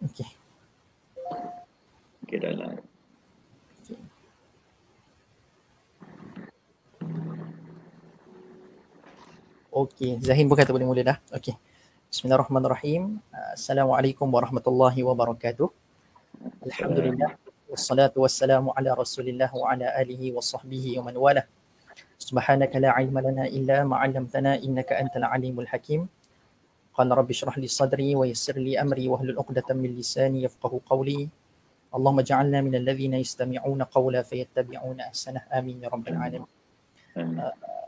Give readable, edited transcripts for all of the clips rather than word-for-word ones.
Okey. Okey, dah live. Okey, Zahin pun kata boleh mula dah. Okey. Bismillahirrahmanirrahim. Assalamualaikum warahmatullahi wabarakatuh. Alhamdulillah. Wassalatu wassalamu ala Rasulillah wa ala alihi wa sahbihi wa man walah. Subhanaka la ilma lana illa ma 'allamtana innaka antal alimul hakim. Qala rabbi shrah li sadri wa yassir li amri wa hlul 'uqdatam min lisani yafqahu qawli. Allahumma ja'alna minal ladzina yastami'una qawla fayattabi'una ahsanah. Amin ya rabbal alamin.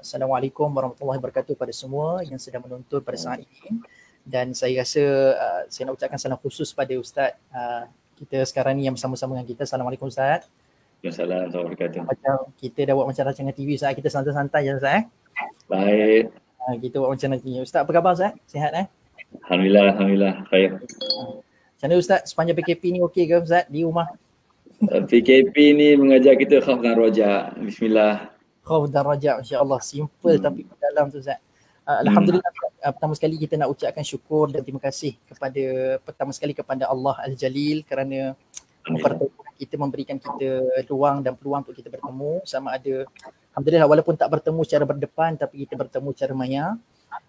Assalamualaikum warahmatullahi wabarakatuh pada semua yang sedang menonton pada saat ini. Dan saya rasa saya nak ucapkan salam khusus pada Ustaz kita sekarang ni yang bersama-sama dengan kita. Assalamualaikum Ustaz. Assalamualaikum warahmatullahi wabarakatuh. Macam kita dah buat macam rancangan TV Ustaz, kita santai-santai je Ustaz Baik. Kita buat macam nanti. Ustaz apa khabar Ustaz? Sihat Alhamdulillah, khair. Macam mana Ustaz sepanjang PKP ni okey ke Ustaz di rumah? PKP ni mengajar kita khauf dan roja. Bismillah. Khauf dan raja, insya-Allah. Simple tapi dalam tu Ustaz. Alhamdulillah, pertama sekali kita nak ucapkan syukur dan terima kasih kepada Allah Al-Jalil kerana mempertemukan kita, memberikan kita ruang dan peluang untuk kita bertemu. Sama ada, alhamdulillah, walaupun tak bertemu secara berdepan tapi kita bertemu secara maya.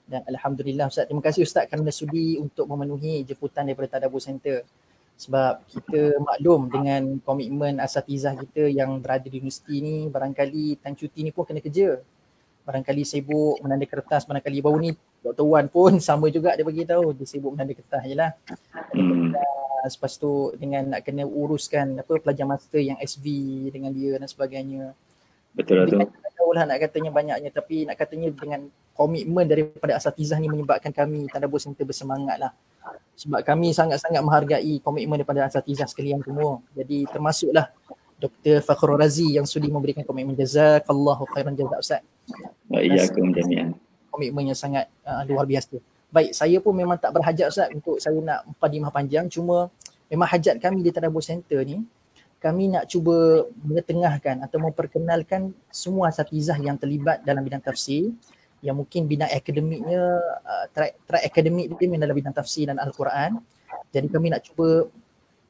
Dan alhamdulillah Ustaz, terima kasih Ustaz kerana sudi untuk memenuhi jemputan daripada Tadabbur Center. Sebab kita maklum dengan komitmen asatizah kita yang berada di universiti ni, barangkali time cuti ni pun kena kerja. Barangkali sibuk menanda kertas, barangkali baru ni Dr. Wan pun sama juga dia bagi tahu, dia sibuk menanda kertas je lah. Lepas tu dengan nak kena uruskan pelajar master yang SV dengan dia dan sebagainya. Betul lah tu. Tak tahulah nak katanya banyaknya, tapi nak katanya dengan komitmen daripada asatizah ni menyebabkan kami Tadabbur Center bersemangat lah. Sebab kami sangat-sangat menghargai komitmen daripada asatizah sekalian semua. Jadi termasuklah Dr. Fakhrul Razi yang sudi memberikan komitmen. Jazakallahu khairan jazak Ustaz. Wa'iyyakum jami'an. Komitmen yang sangat luar biasa. Baik, saya pun memang tak berhajat Ustaz untuk saya nak mukadimah panjang. Cuma memang hajat kami di Tadabbur Center ni, kami nak cuba mengetengahkan atau memperkenalkan semua asatizah yang terlibat dalam bidang tafsir, yang mungkin bidang akademiknya, track akademik dia memang dalam bidang tafsir dan Al-Quran. Jadi kami nak cuba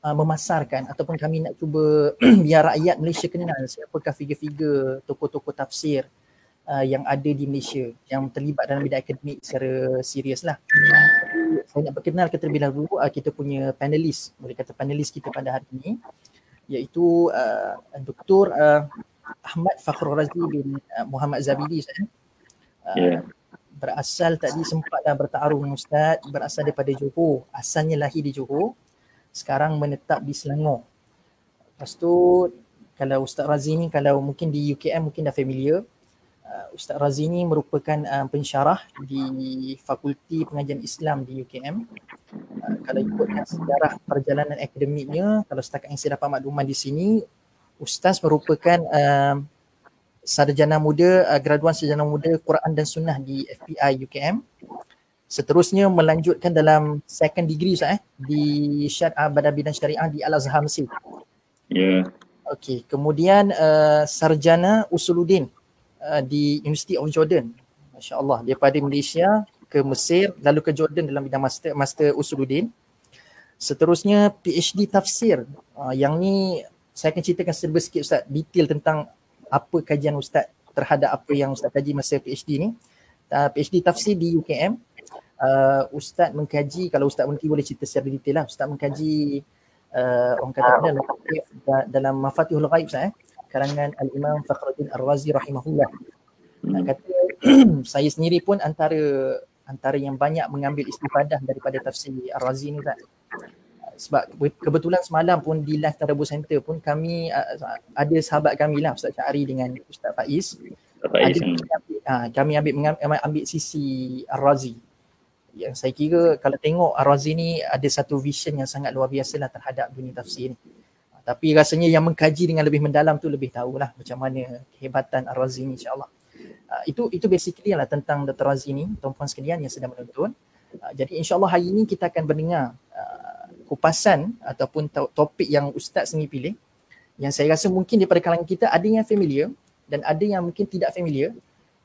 memasarkan ataupun kami nak cuba biar rakyat Malaysia kenal siapakah figure-figure tokoh-tokoh tafsir yang ada di Malaysia yang terlibat dalam bidang akademik secara serius lah. Saya nak perkenalkan terlebih dahulu kita punya panelis, boleh kata panelis kita pada hari ini, iaitu Dr. Ahmad Fakhrul Razi bin Muhammad Zabidi. Berasal tadi sempatlah bertaaruf dengan Ustaz, berasal daripada Johor, asalnya lahir di Johor, sekarang menetap di Selangor. Lepas tu kalau Ustaz Razi ni, kalau mungkin di UKM mungkin dah familiar, Ustaz Razi ni merupakan pensyarah di Fakulti Pengajian Islam di UKM. Kalau ikutkan sejarah perjalanan akademiknya, kalau setakat yang saya dapat makluman di sini, Ustaz merupakan sarjana muda, graduan sarjana muda Quran dan Sunnah di FPI UKM. Seterusnya melanjutkan dalam second degree Ustaz di Badan Bidang Syariah di Al-Azhar Mesir. Okey, kemudian sarjana Usuluddin di University of Jordan. Masya-Allah, daripada Malaysia ke Mesir lalu ke Jordan dalam bidang master Usuluddin. Seterusnya PhD tafsir. Yang ni saya akan ceritakan serba sikit Ustaz detail tentang apa kajian Ustaz terhadap apa yang Ustaz kaji masa PhD ni. PhD tafsir di UKM. Ustaz mengkaji, kalau Ustaz nanti boleh cerita secara detail lah, Ustaz mengkaji orang kata dalam Mafatihul Ghaib Ustaz karangan Al-Imam Fakhruddin Ar-Razi rahimahullah. Kata saya sendiri pun antara yang banyak mengambil istifadah daripada tafsir Ar-Razi ni Ustaz. Sebab kebetulan semalam pun di live Tadabbur Center pun kami ada sahabat kami lah, Ustaz Syahri dengan Ustaz Faiz. Kami ambil sisi Ar-Razi. Yang saya kira kalau tengok Ar-Razi ni ada satu vision yang sangat luar biasa lah terhadap dunia tafsir ni. Tapi rasanya yang mengkaji dengan lebih mendalam tu lebih tahulah macam mana kehebatan Ar-Razi ni, insya-Allah. Itu basically lah tentang Dr. Razi ni, tuan-puan sekalian yang sedang menonton. Jadi insya-Allah hari ini kita akan mendengar kupasan ataupun topik yang Ustaz sendiri pilih, yang saya rasa mungkin daripada kalangan kita ada yang familiar dan ada yang mungkin tidak familiar,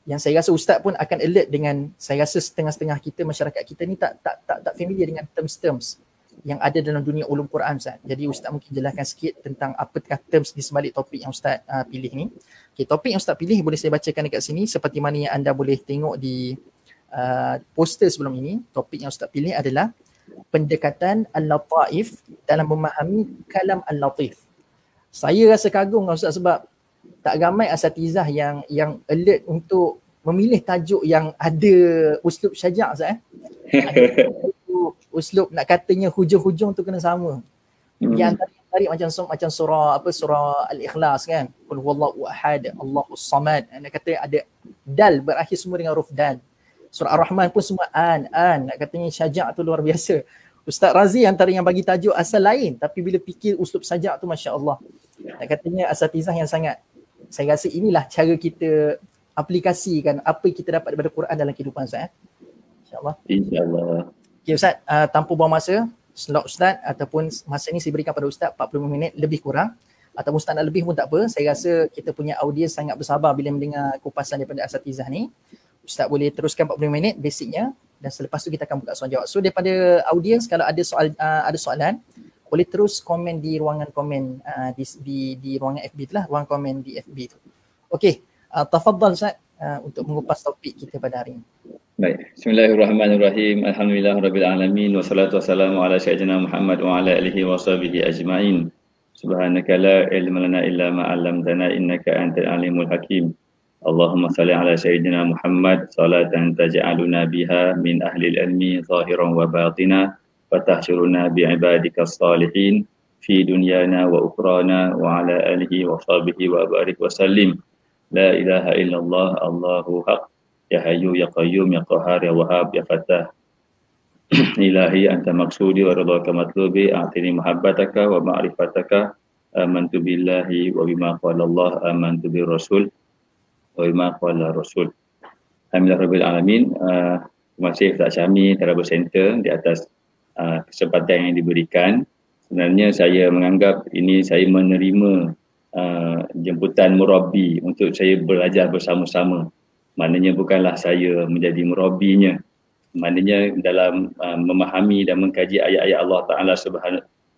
yang saya rasa Ustaz pun akan alert dengan, saya rasa setengah-setengah kita, masyarakat kita ni tak familiar dengan terms-terms yang ada dalam dunia ulum Quran, Ustaz. Jadi Ustaz mungkin jelaskan sikit tentang apakah terms di sebalik topik yang Ustaz pilih ni. Okay, topik yang Ustaz pilih boleh saya bacakan dekat sini seperti mana yang anda boleh tengok di poster sebelum ini. Topik yang Ustaz pilih adalah pendekatan al-lataif dalam memahami kalam al-latif. Saya rasa kagum dengan Ustaz sebab tak ramai asatizah yang alert untuk memilih tajuk yang ada uslub syajak, Ustaz. Uslub nak katanya hujung-hujung tu kena sama. Di antara yang tarik macam surah Al-Ikhlas kan. Qul huwallahu ahad, Allahus samad. Nak kata ada dal berakhir semua dengan huruf dal. Surah Ar-Rahman pun semua an. Nak katanya syajak tu luar biasa. Ustaz Razi antara yang bagi tajuk asal lain, tapi bila fikir uslub syajak tu masya-Allah. Nak katanya asatizah yang sangat, saya rasa inilah cara kita aplikasikan apa yang kita dapat daripada Quran dalam kehidupan, Ustaz. InsyaAllah. InsyaAllah. Okay Ustaz, tanpa buang masa, slot Ustaz ataupun masa ni saya berikan pada Ustaz 40 minit lebih kurang, ataupun Ustaz nak lebih pun tak apa. Saya rasa kita punya audiens sangat bersabar bila mendengar kupasan daripada asatizah ni. Ustaz boleh teruskan 40 minit basicnya dan selepas tu kita akan buka soalan jawab. So daripada audiens kalau ada soalan boleh terus komen di ruangan komen di ruangan FB tu lah, ruang komen di FB tu. Okey, tafadhal Ustaz untuk mengupas topik kita pada hari ini. Baik, bismillahirrahmanirrahim. Alhamdulillahirabbil alamin wassalatu wassalamu ala sayyidina Muhammad wa ala alihi washabihi ajmain. Subhanaka la ilma lana illa ma 'allamtana innaka antal alimul hakim. Allahumma salli ala sayyidina Muhammad salatan taj'aluna biha min ahli al-ilmi zahiran wa batina wa tahsyuruna bi ibadikas salihin fi dunyana wa ukhrana wa ala alihi washabihi wa barik wa sallim. La ilaha illallah Allahu haq. Ya Hayyu Ya Qayyum Ya Qahhar Ya Wahhab Ya Fattah. Ilahi anta maksudi wa ridhaka matlubi a'tini muhabbataka wa ma'rifataka. Amantu billahi wa bima qala Allah, amantu bir rasul wa bima qala rasul. Alhamdulillah rabbil alamin. Terima kasih Ustaz Syami Travel Center di atas kesempatan yang diberikan. Sebenarnya saya menganggap ini saya menerima jemputan murabbi untuk saya belajar bersama-sama. Maknanya bukanlah saya menjadi murabinya. Maknanya dalam memahami dan mengkaji ayat-ayat Allah Ta'ala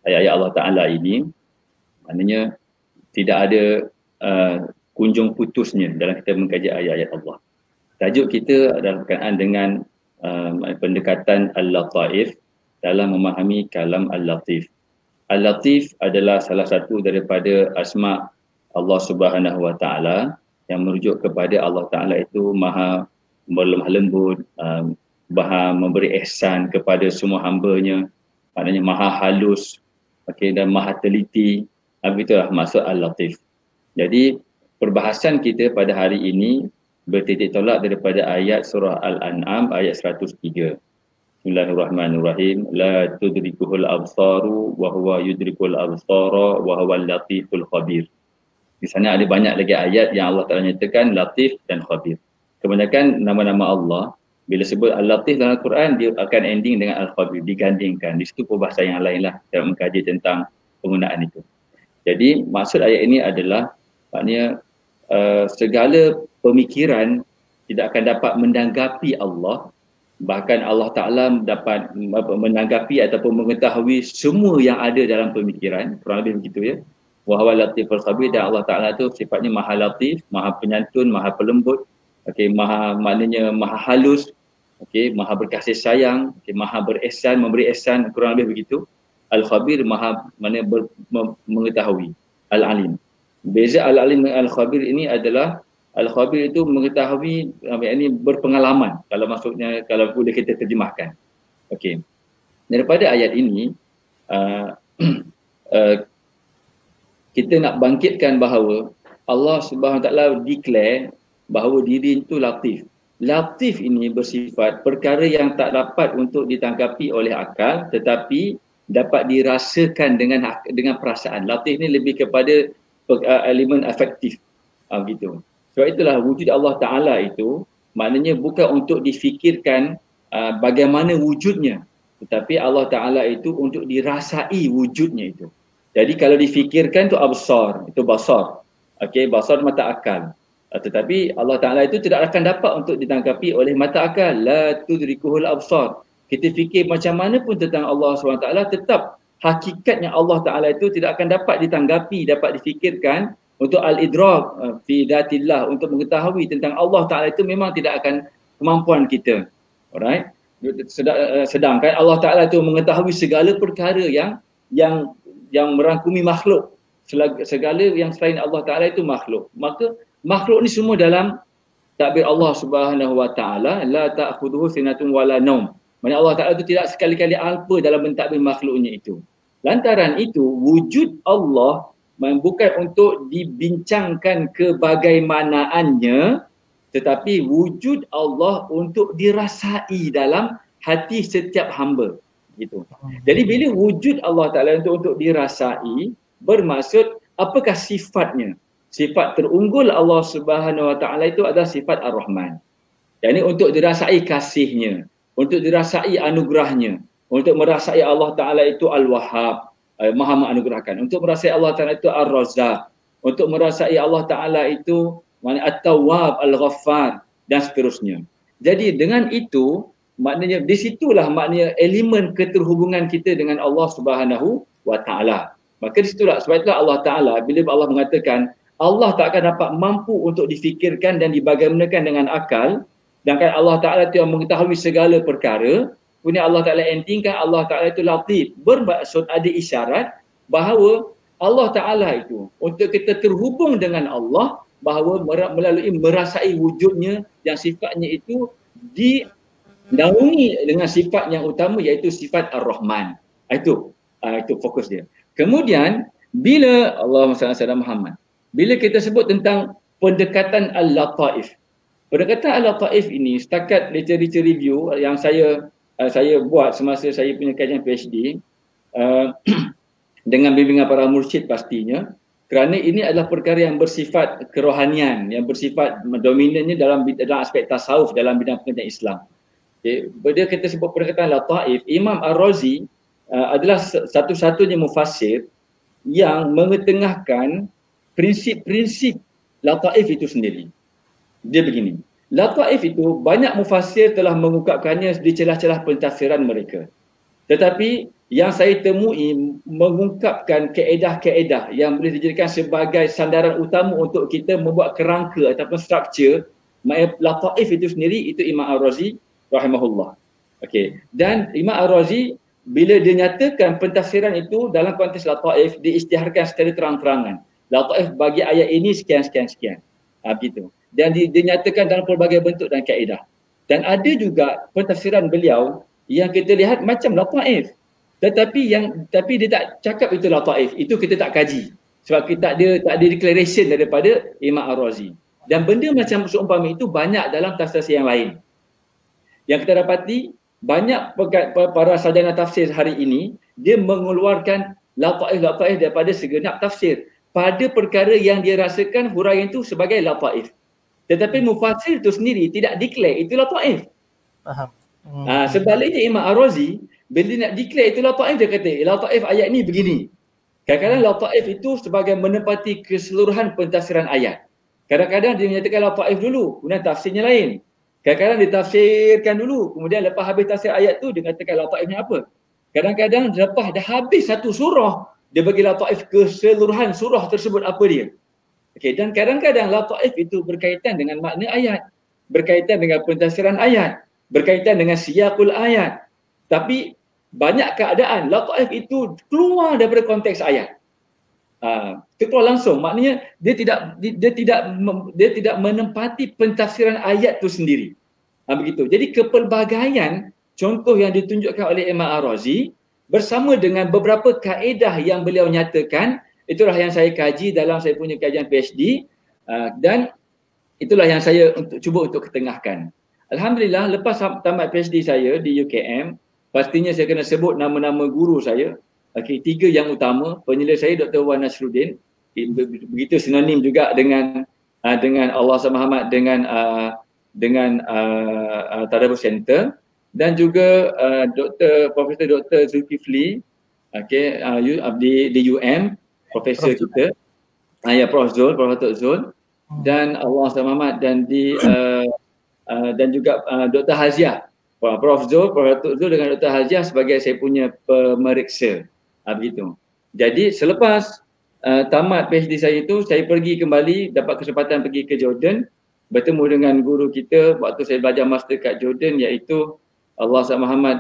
ayat-ayat Allah Ta'ala ini, maknanya tidak ada kunjung putusnya dalam kita mengkaji ayat-ayat Allah. Tajuk kita adalah berkenaan dengan pendekatan Al-Lataif dalam memahami kalam Al-Latif. Al-Latif adalah salah satu daripada asma' Allah Subhanahu Wa Ta'ala yang merujuk kepada Allah Ta'ala itu maha berlemah lembut, maha memberi ihsan kepada semua hamba-Nya, maknanya maha halus, dan maha teliti. Begitulah maksud Al-Latif. Jadi perbahasan kita pada hari ini bertitik tolak daripada ayat surah Al-An'am ayat 103. Bismillahirrahmanirrahim. La tudrikuhul absaru wa huwa yudrikul absara wa huwal latiful khabir. Di sana ada banyak lagi ayat yang Allah Ta'ala nyatakan Latif dan Khabir. Kebanyakan nama-nama Allah, bila sebut Al-Latif dalam Al-Quran, dia akan ending dengan Al-Khabir, digandingkan. Di situ perbahasan yang lain lah dalam mengkaji tentang penggunaan itu. Jadi maksud ayat ini adalah maknanya segala pemikiran tidak akan dapat menanggapi Allah. Bahkan Allah Ta'ala dapat menanggapi ataupun mengetahui semua yang ada dalam pemikiran. Kurang lebih begitu ya. Wa huwa latiful khabir, dan Allah Ta'ala itu sifatnya maha latif, maha penyantun, maha pelembut, maknanya maha halus, maha berkasih sayang, maha berihsan, memberi ihsan, kurang lebih begitu. Al-Khabir maha mengetahui. Al-Alim. Beza Al-Alim dengan Al-Khabir ini adalah Al-Khabir itu mengetahui, ini berpengalaman, kalau maksudnya, kalau boleh kita terjemahkan. Daripada ayat ini kita nak bangkitkan bahawa Allah Subhanahu Wa Taala declare bahawa diri itu latif. Latif ini bersifat perkara yang tak dapat untuk ditangkapi oleh akal tetapi dapat dirasakan dengan perasaan. Latif ini lebih kepada elemen afektif. Gitu. Sebab itulah wujud Allah Ta'ala itu maknanya bukan untuk difikirkan bagaimana wujudnya, tetapi Allah Ta'ala itu untuk dirasai wujudnya itu. Jadi kalau difikirkan itu absar, itu basar. Basar mata akal. Tetapi Allah Ta'ala itu tidak akan dapat untuk ditangkapi oleh mata akal. La tudrikuhul absar. kita fikir macam mana pun tentang Allah SWT, tetap hakikatnya Allah Ta'ala itu tidak akan dapat ditanggapi, dapat difikirkan. Untuk al-idrak fi datillah, untuk mengetahui tentang Allah Ta'ala itu memang tidak akan kemampuan kita. Alright? Sedangkan Allah Ta'ala itu mengetahui segala perkara yang merangkumi makhluk. Segala yang selain Allah Ta'ala itu makhluk. Maka makhluk ni semua dalam takbir Allah Subhanahu Wa Ta'ala, la ta'khudhuhu sinatun wala naum. Maksudnya Allah Ta'ala itu tidak sekali-kali alpa dalam mentadbir makhluknya itu. Lantaran itu, wujud Allah bukan untuk dibincangkan kebagaimanaannya, tetapi wujud Allah untuk dirasai dalam hati setiap hamba. Gitu. Jadi bila wujud Allah Ta'ala untuk dirasai, bermaksud apakah sifatnya? Sifat terunggul Allah Subhanahu Wa Ta'ala itu adalah sifat Ar-Rahman. Jadi untuk dirasai kasihnya, untuk dirasai anugerahnya, untuk merasai Allah Ta'ala itu Al-Wahhab, Maha menganugerahkan, untuk merasai Allah Ta'ala itu Ar-Razzaq, untuk merasai Allah Ta'ala itu At-Tawwab, Al-Ghaffar dan seterusnya. Jadi dengan itu, maknanya di situlah maknanya elemen keterhubungan kita dengan Allah Subhanahu Wa Ta'ala. Maka di situlah, sebab itulah Allah Ta'ala, bila Allah mengatakan Allah tak akan dapat mampu untuk difikirkan dan dibagaimanakan dengan akal, sedangkan Allah Ta'ala itu yang mengetahui segala perkara, kemudian Allah Ta'ala endingkan Allah Ta'ala itu latif, bermaksud ada isyarat bahawa Allah Ta'ala itu untuk kita terhubung dengan Allah, bahawa melalui merasai wujudnya yang sifatnya itu dinaungi dengan sifat yang utama, iaitu sifat Ar-Rahman. Itu fokus dia. Kemudian bila Allahumma salli ala Muhammad, bila kita sebut tentang pendekatan Al-Lataif, pendekatan Al-Lataif ini setakat literature review yang saya buat semasa saya punya kajian PhD dengan bimbingan para mursyid pastinya, kerana ini adalah perkara yang bersifat kerohanian, yang bersifat dominannya dalam aspek tasawuf dalam bidang pengajian Islam. Okay. Bila kita sebut pendekatan Lataif, Imam Ar-Razi adalah satu-satunya mufassir yang mengetengahkan prinsip-prinsip Lataif itu sendiri. Dia begini, Lataif itu banyak mufassir telah mengungkapkannya di celah-celah pentafsiran mereka. Tetapi yang saya temui mengungkapkan kaedah-kaedah yang boleh dijadikan sebagai sandaran utama untuk kita membuat kerangka ataupun struktur Lataif itu sendiri, itu Imam Ar-Razi rahimahullah. Okey. Dan Imam Ar-Razi bila dia nyatakan pentafsiran itu dalam konteks Lataif, diisytiharkan secara terang-terangan. Lataif bagi ayat ini sekian. Begitu. Dan dinyatakan dalam pelbagai bentuk dan kaedah. Dan ada juga pentafsiran beliau yang kita lihat macam Lataif. Tetapi dia tak cakap itu Lataif. Itu kita tak kaji. Sebab kita tak ada declaration daripada Imam Ar-Razi. Dan benda macam seumpama itu banyak dalam tafsir yang lain. Yang kita dapati, banyak para sarjana tafsir hari ini, dia mengeluarkan Lataif daripada segenap tafsir pada perkara yang dia rasakan huraian itu sebagai Lataif. Tetapi mufassir itu sendiri tidak declare itu Lataif. Faham. Sebaliknya Imam Ar-Razi, bila nak declare itu Lataif, dia kata Lataif ayat ni begini. Kadang-kadang Lataif itu sebagai menepati keseluruhan pentafsiran ayat. Kadang-kadang dia menyatakan Lataif dulu, kemudian tafsirnya lain. Kadang-kadang ditafsirkan dulu, kemudian lepas habis tafsir ayat tu dia katakan Lataifnya apa. Kadang-kadang lepas dah habis satu surah, dia bagi Lataif keseluruhan surah tersebut apa dia. Okey, dan kadang-kadang Lataif itu berkaitan dengan makna ayat, berkaitan dengan pentafsiran ayat, berkaitan dengan siyaqul ayat. Tapi banyak keadaan Lataif itu keluar daripada konteks ayat. Keluar langsung, maknanya dia tidak menempati pentafsiran ayat tu sendiri. Begitu. Jadi kepelbagaian contoh yang ditunjukkan oleh Imam Ar-Razi bersama dengan beberapa kaedah yang beliau nyatakan, itulah yang saya kaji dalam saya punya kajian PhD, dan itulah yang saya cuba untuk ketengahkan. Alhamdulillah, lepas tamat PhD saya di UKM, pastinya saya kena sebut nama-nama guru saya. Okey, 3 yang utama. Penyelidik saya Dr. Wan Nasruddin, begitu sinonim juga dengan Allah Muhammad, dengan Tadabbur Center, dan juga Profesor Dr. Zulkifli, okey, di UM, profesor kita. Prof Zul, Prof Zul, dan Allah Muhammad, dan juga Dr. Haziah, Prof Zul, Prof Datuk Zul dengan Dr. Hajah sebagai saya punya pemeriksa. Begitu. Jadi selepas tamat PhD saya itu, saya pergi kembali, dapat kesempatan pergi ke Jordan, bertemu dengan guru kita waktu saya belajar master kat Jordan, iaitu Allah SWT Muhammad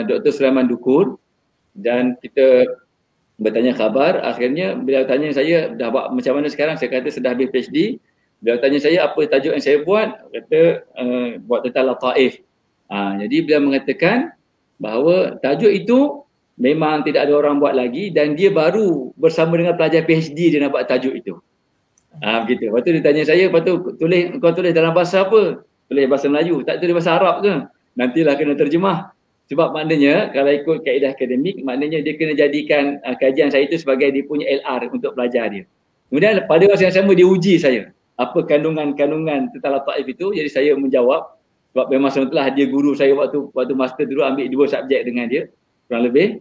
Dr. Sulaiman Dukur, dan kita bertanya khabar. Akhirnya beliau tanya saya, dah buat macam mana sekarang? Saya kata sudah habis PhD. Beliau tanya saya apa tajuk yang saya buat, kata buat tentang Lataif. Jadi beliau mengatakan bahawa tajuk itu memang tidak ada orang buat lagi dan dia baru bersama dengan pelajar PhD dia nak buat tajuk itu. Begitu. Lepas tu dia tanya saya, lepas tu kau tulis dalam bahasa apa? Tulis bahasa Melayu, tak tulis bahasa Arab ke? Nantilah kena terjemah. Sebab maknanya kalau ikut kaedah akademik, maknanya dia kena jadikan kajian saya itu sebagai dia punya LR untuk pelajar dia. Kemudian pada masa yang sama dia uji saya apa kandungan-kandungan tentang Lataif itu. Jadi saya menjawab, sebab memang sebenarnya dia guru saya waktu master dulu, ambil 2 subjek dengan dia kurang lebih.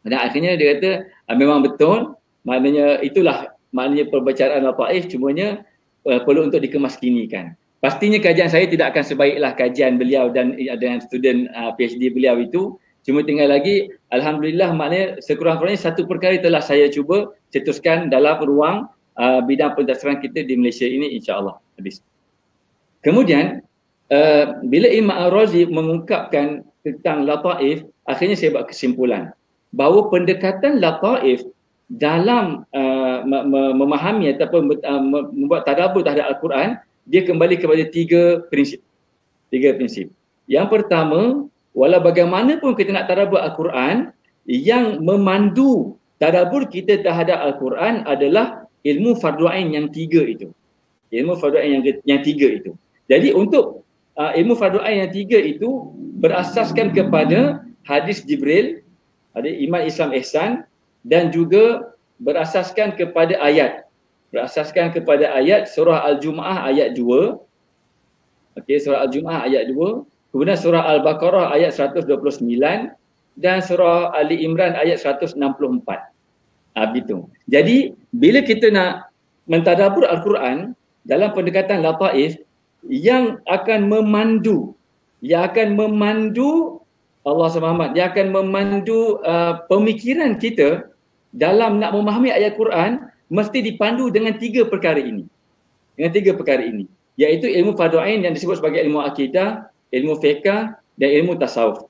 Dan akhirnya dia kata memang betul, maknanya itulah maknanya perbicaraan Lataif, cumanya perlu untuk dikemaskinikan. Pastinya kajian saya tidak akan sebaiklah kajian beliau dan student PhD beliau itu. Cuma tinggal lagi, alhamdulillah, maknanya sekurang-kurangnya satu perkara telah saya cuba cetuskan dalam ruang bidang pentadsiran kita di Malaysia ini, insya-Allah habis. Kemudian bila Imam Ar-Razi mengungkapkan tentang Lataif, akhirnya saya buat kesimpulan bahawa pendekatan Lataif dalam memahami ataupun membuat tadabbur terhadap Al-Quran, dia kembali kepada 3 prinsip. 3 prinsip. Yang pertama, walau bagaimanapun kita nak tadabbur Al-Quran, yang memandu tadabbur kita terhadap Al-Quran adalah ilmu fardu ain yang 3 itu. Ilmu fardu ain yang 3 itu. Jadi untuk ilmu fardu ain yang 3 itu berasaskan kepada hadis Jibril, ada iman Islam ihsan, dan juga berasaskan kepada ayat. Berasaskan kepada ayat surah Al-Jumu'ah ayat 2. Okey, surah Al-Jumu'ah ayat 2. Kemudian surah Al-Baqarah ayat 129 dan surah Ali Imran ayat 164. Begitu. Jadi bila kita nak mentadabbur Al-Quran dalam pendekatan Lataif, yang akan memandu Allah SWT, yang akan memandu pemikiran kita dalam nak memahami ayat Quran, mesti dipandu dengan 3 perkara ini. Dengan 3 perkara ini, iaitu ilmu fardu ain yang disebut sebagai ilmu akidah, ilmu fiqh dan ilmu tasawuf.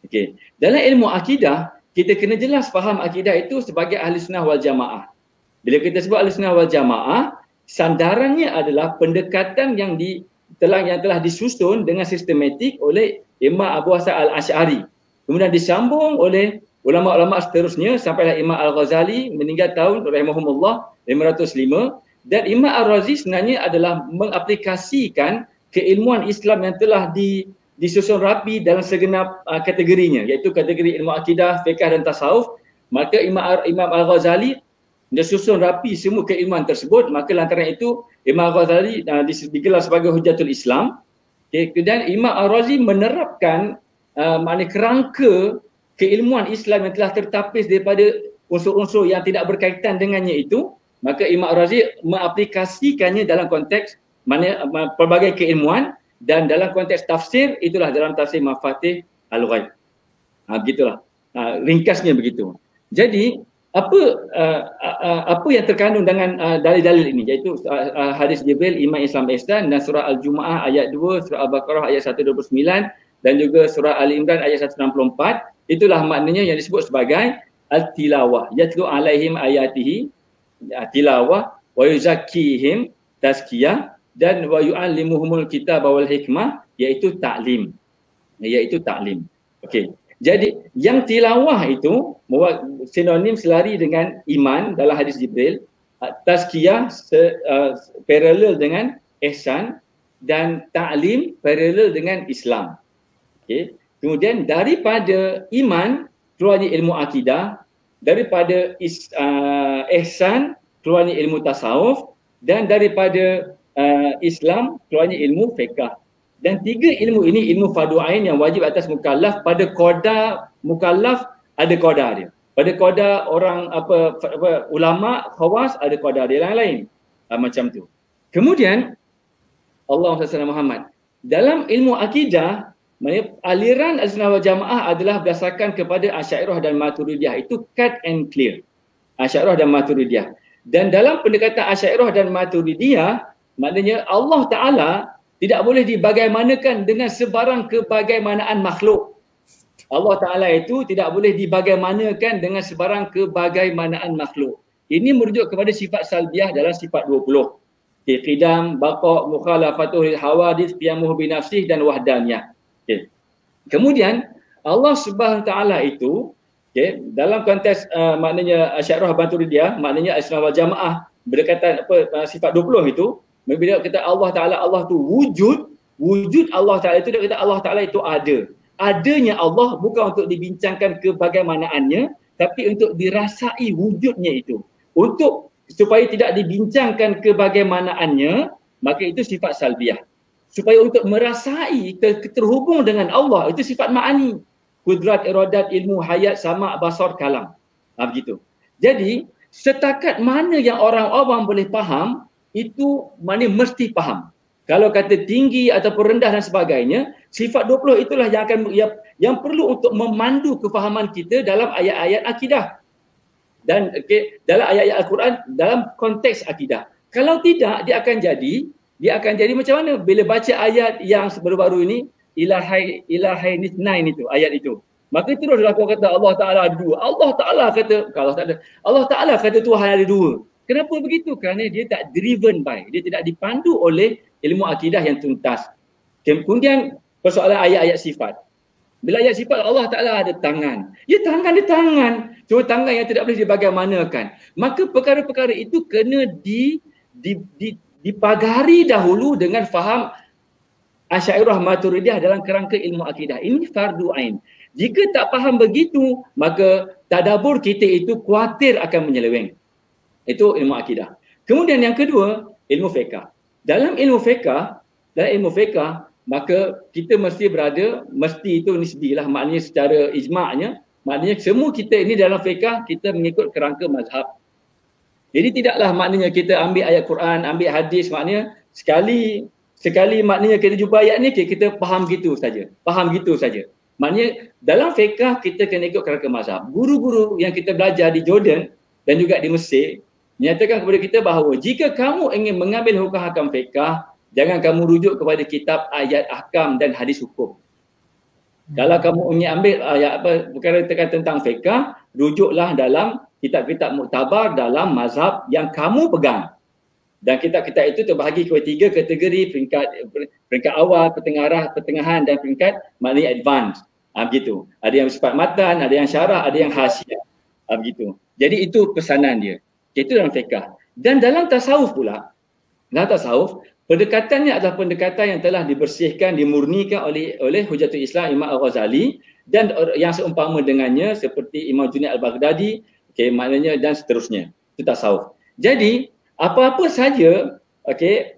Okey. Dalam ilmu akidah, kita kena jelas faham akidah itu sebagai ahli sunnah wal jamaah. Bila kita sebut ahli sunnah wal jamaah, sandarannya adalah pendekatan yang telah disusun dengan sistematik oleh Imam Abu Hasan Al-Asy'ari. Kemudian disambung oleh ulama-ulama seterusnya sampailah Imam Al-Ghazali meninggal tahun rahimahumullah 505, dan Imam Ar-Razi sebenarnya adalah mengaplikasikan keilmuan Islam yang telah disusun rapi dalam segenap kategorinya, iaitu kategori ilmu akidah, fiqh dan tasawuf. Maka Imam Al-Ghazali dia susun rapi semua keilmuan tersebut. Maka lantaran itu Imam Al-Ghazali digelar sebagai Hujjatul Islam. Dan Imam Ar-Razi menerapkan makna kerangka keilmuan Islam yang telah tertapis daripada unsur-unsur yang tidak berkaitan dengannya itu. Maka Imam Ar-Razi mengaplikasikannya dalam konteks pelbagai keilmuan, dan dalam konteks tafsir itulah dalam tafsir Mafatih Al-Ghaib. Begitulah. Ringkasnya begitu. Jadi apa yang terkandung dengan dalil-dalil ini, iaitu hadis Jibril, iman Islam ihsan, dan surah Al-Jumu'ah ayat 2, surah Al-Baqarah ayat 129 dan juga surah Ali Imran ayat 164. Itulah maknanya yang disebut sebagai al-tilawah, yatlu alaihim ayatihi, tilawah, wa yuzakkihim, tazkiyah, dan wa yu'allimuhumul kitab wal hikmah, iaitu ta'lim. Okey. Jadi yang tilawah itu sinonim selari dengan iman dalam hadis Jibril, tazkiyah paralel dengan ihsan, dan ta'lim paralel dengan Islam. Okey. Kemudian daripada iman keluarnya ilmu akidah, daripada ihsan keluarnya ilmu tasawuf, dan daripada Islam keluarnya ilmu fiqh. Dan 3 ilmu ini ilmu fardu ain yang wajib atas mukallaf. Pada qada mukallaf ada qada dia. Pada qada orang ulama khawas ada qada dia lain-lain. Macam tu. Kemudian Allah SWT Muhammad dalam ilmu akidah Maksudnya aliran Ahlussunnah wal Jamaah adalah berdasarkan kepada Asy'ariyah dan Maturidiyah. Itu cut and clear. Asy'ariyah dan Maturidiyah. Dan dalam pendekatan Asy'ariyah dan Maturidiyah, maknanya Allah Ta'ala tidak boleh dibagaimanakan dengan sebarang kebagaimanaan makhluk. Allah Ta'ala itu tidak boleh dibagaimanakan dengan sebarang kebagaimanaan makhluk. Ini merujuk kepada sifat salbiyah dalam sifat 20. Qidam, baqa', mukhalafatul hawadith, qiyamuhu binafsih dan wahdaniyah. Okay. Kemudian Allah Subhanahu Taala itu, dalam konteks maknanya Asy'ariyah Maturidiyah, maknanya Ahlussunnah wal Jamaah berdekatan sifat 20 itu, bila kata Allah Taala, Allah tu wujud Allah Taala itu, dia kata Allah Taala itu ada. Adanya Allah bukan untuk dibincangkan kebagaimanaannya, tapi untuk dirasai wujudnya itu. Untuk supaya tidak dibincangkan kebagaimanaannya, maka itu sifat salbiyah. Supaya untuk merasai terhubung dengan Allah, itu sifat ma'ani. Kudrat, iradat, ilmu, hayat, sama, basar, kalam. Begitu. Jadi, setakat mana yang orang awam boleh faham, itu mana mesti faham. Kalau kata tinggi ataupun rendah dan sebagainya, sifat 20 itulah yang perlu untuk memandu kefahaman kita dalam ayat-ayat akidah. Dan dalam ayat-ayat Al-Quran, dalam konteks akidah. Kalau tidak, dia akan jadi macam mana? Bila baca ayat yang baru-baru ini, ilahai nithnain itu, ayat itu. Maka terus aku kata Allah Ta'ala ada dua. Allah Ta'ala kata Tuhan ada dua. Kenapa begitu? Kerana dia tak driven by, dia tidak dipandu oleh ilmu akidah yang tuntas. Kemudian persoalan ayat-ayat sifat. Bila ayat sifat Allah Ta'ala ada tangan. Ya tangan dia tangan. Cuma tangan yang tidak boleh dibagaimanakan. Maka perkara-perkara itu kena dipagari dahulu dengan faham Asy'ariyah Maturidiyah dalam kerangka ilmu akidah. Ini fardu ain. Jika tak faham begitu, maka tadabbur kita itu khawatir akan menyeleweng. Itu ilmu akidah. Kemudian yang kedua, ilmu fiqh. Dalam ilmu fiqh, maka kita mesti itu nisbilah, maknanya secara ijma'nya, maknanya semua kita ini dalam fiqh kita mengikut kerangka mazhab. Jadi tidaklah maknanya kita ambil ayat Quran, ambil hadis, maknanya sekali maknanya kita jumpa ayat ni kita faham gitu saja. Maknanya dalam fiqh kita kena ikut kerangka mazhab. Guru-guru yang kita belajar di Jordan dan juga di Mesir menyatakan kepada kita bahawa jika kamu ingin mengambil hukum hakam fiqh, jangan kamu rujuk kepada kitab ayat ahkam dan hadis hukum. Kalau kamu ingin ambil perkara tentang fiqh, rujuklah dalam kitab-kitab muktabar dalam mazhab yang kamu pegang. Dan kitab-kitab itu terbahagi kepada 3 kategori, peringkat awal, pertengahan dan peringkat maknanya advance. Begitu. Ada yang bersifat matan, ada yang syarah, ada yang hasyiah. Begitu. Jadi itu pesanan dia. Itu dalam fiqh. Dan dalam tasawuf pula, pendekatannya adalah pendekatan yang telah dibersihkan, dimurnikan oleh Hujatul Islam Imam Al-Ghazali dan yang seumpama dengannya seperti Imam Junaid Al-Baghdadi, maknanya dan seterusnya. Itu tasawuf. Jadi, apa-apa saja,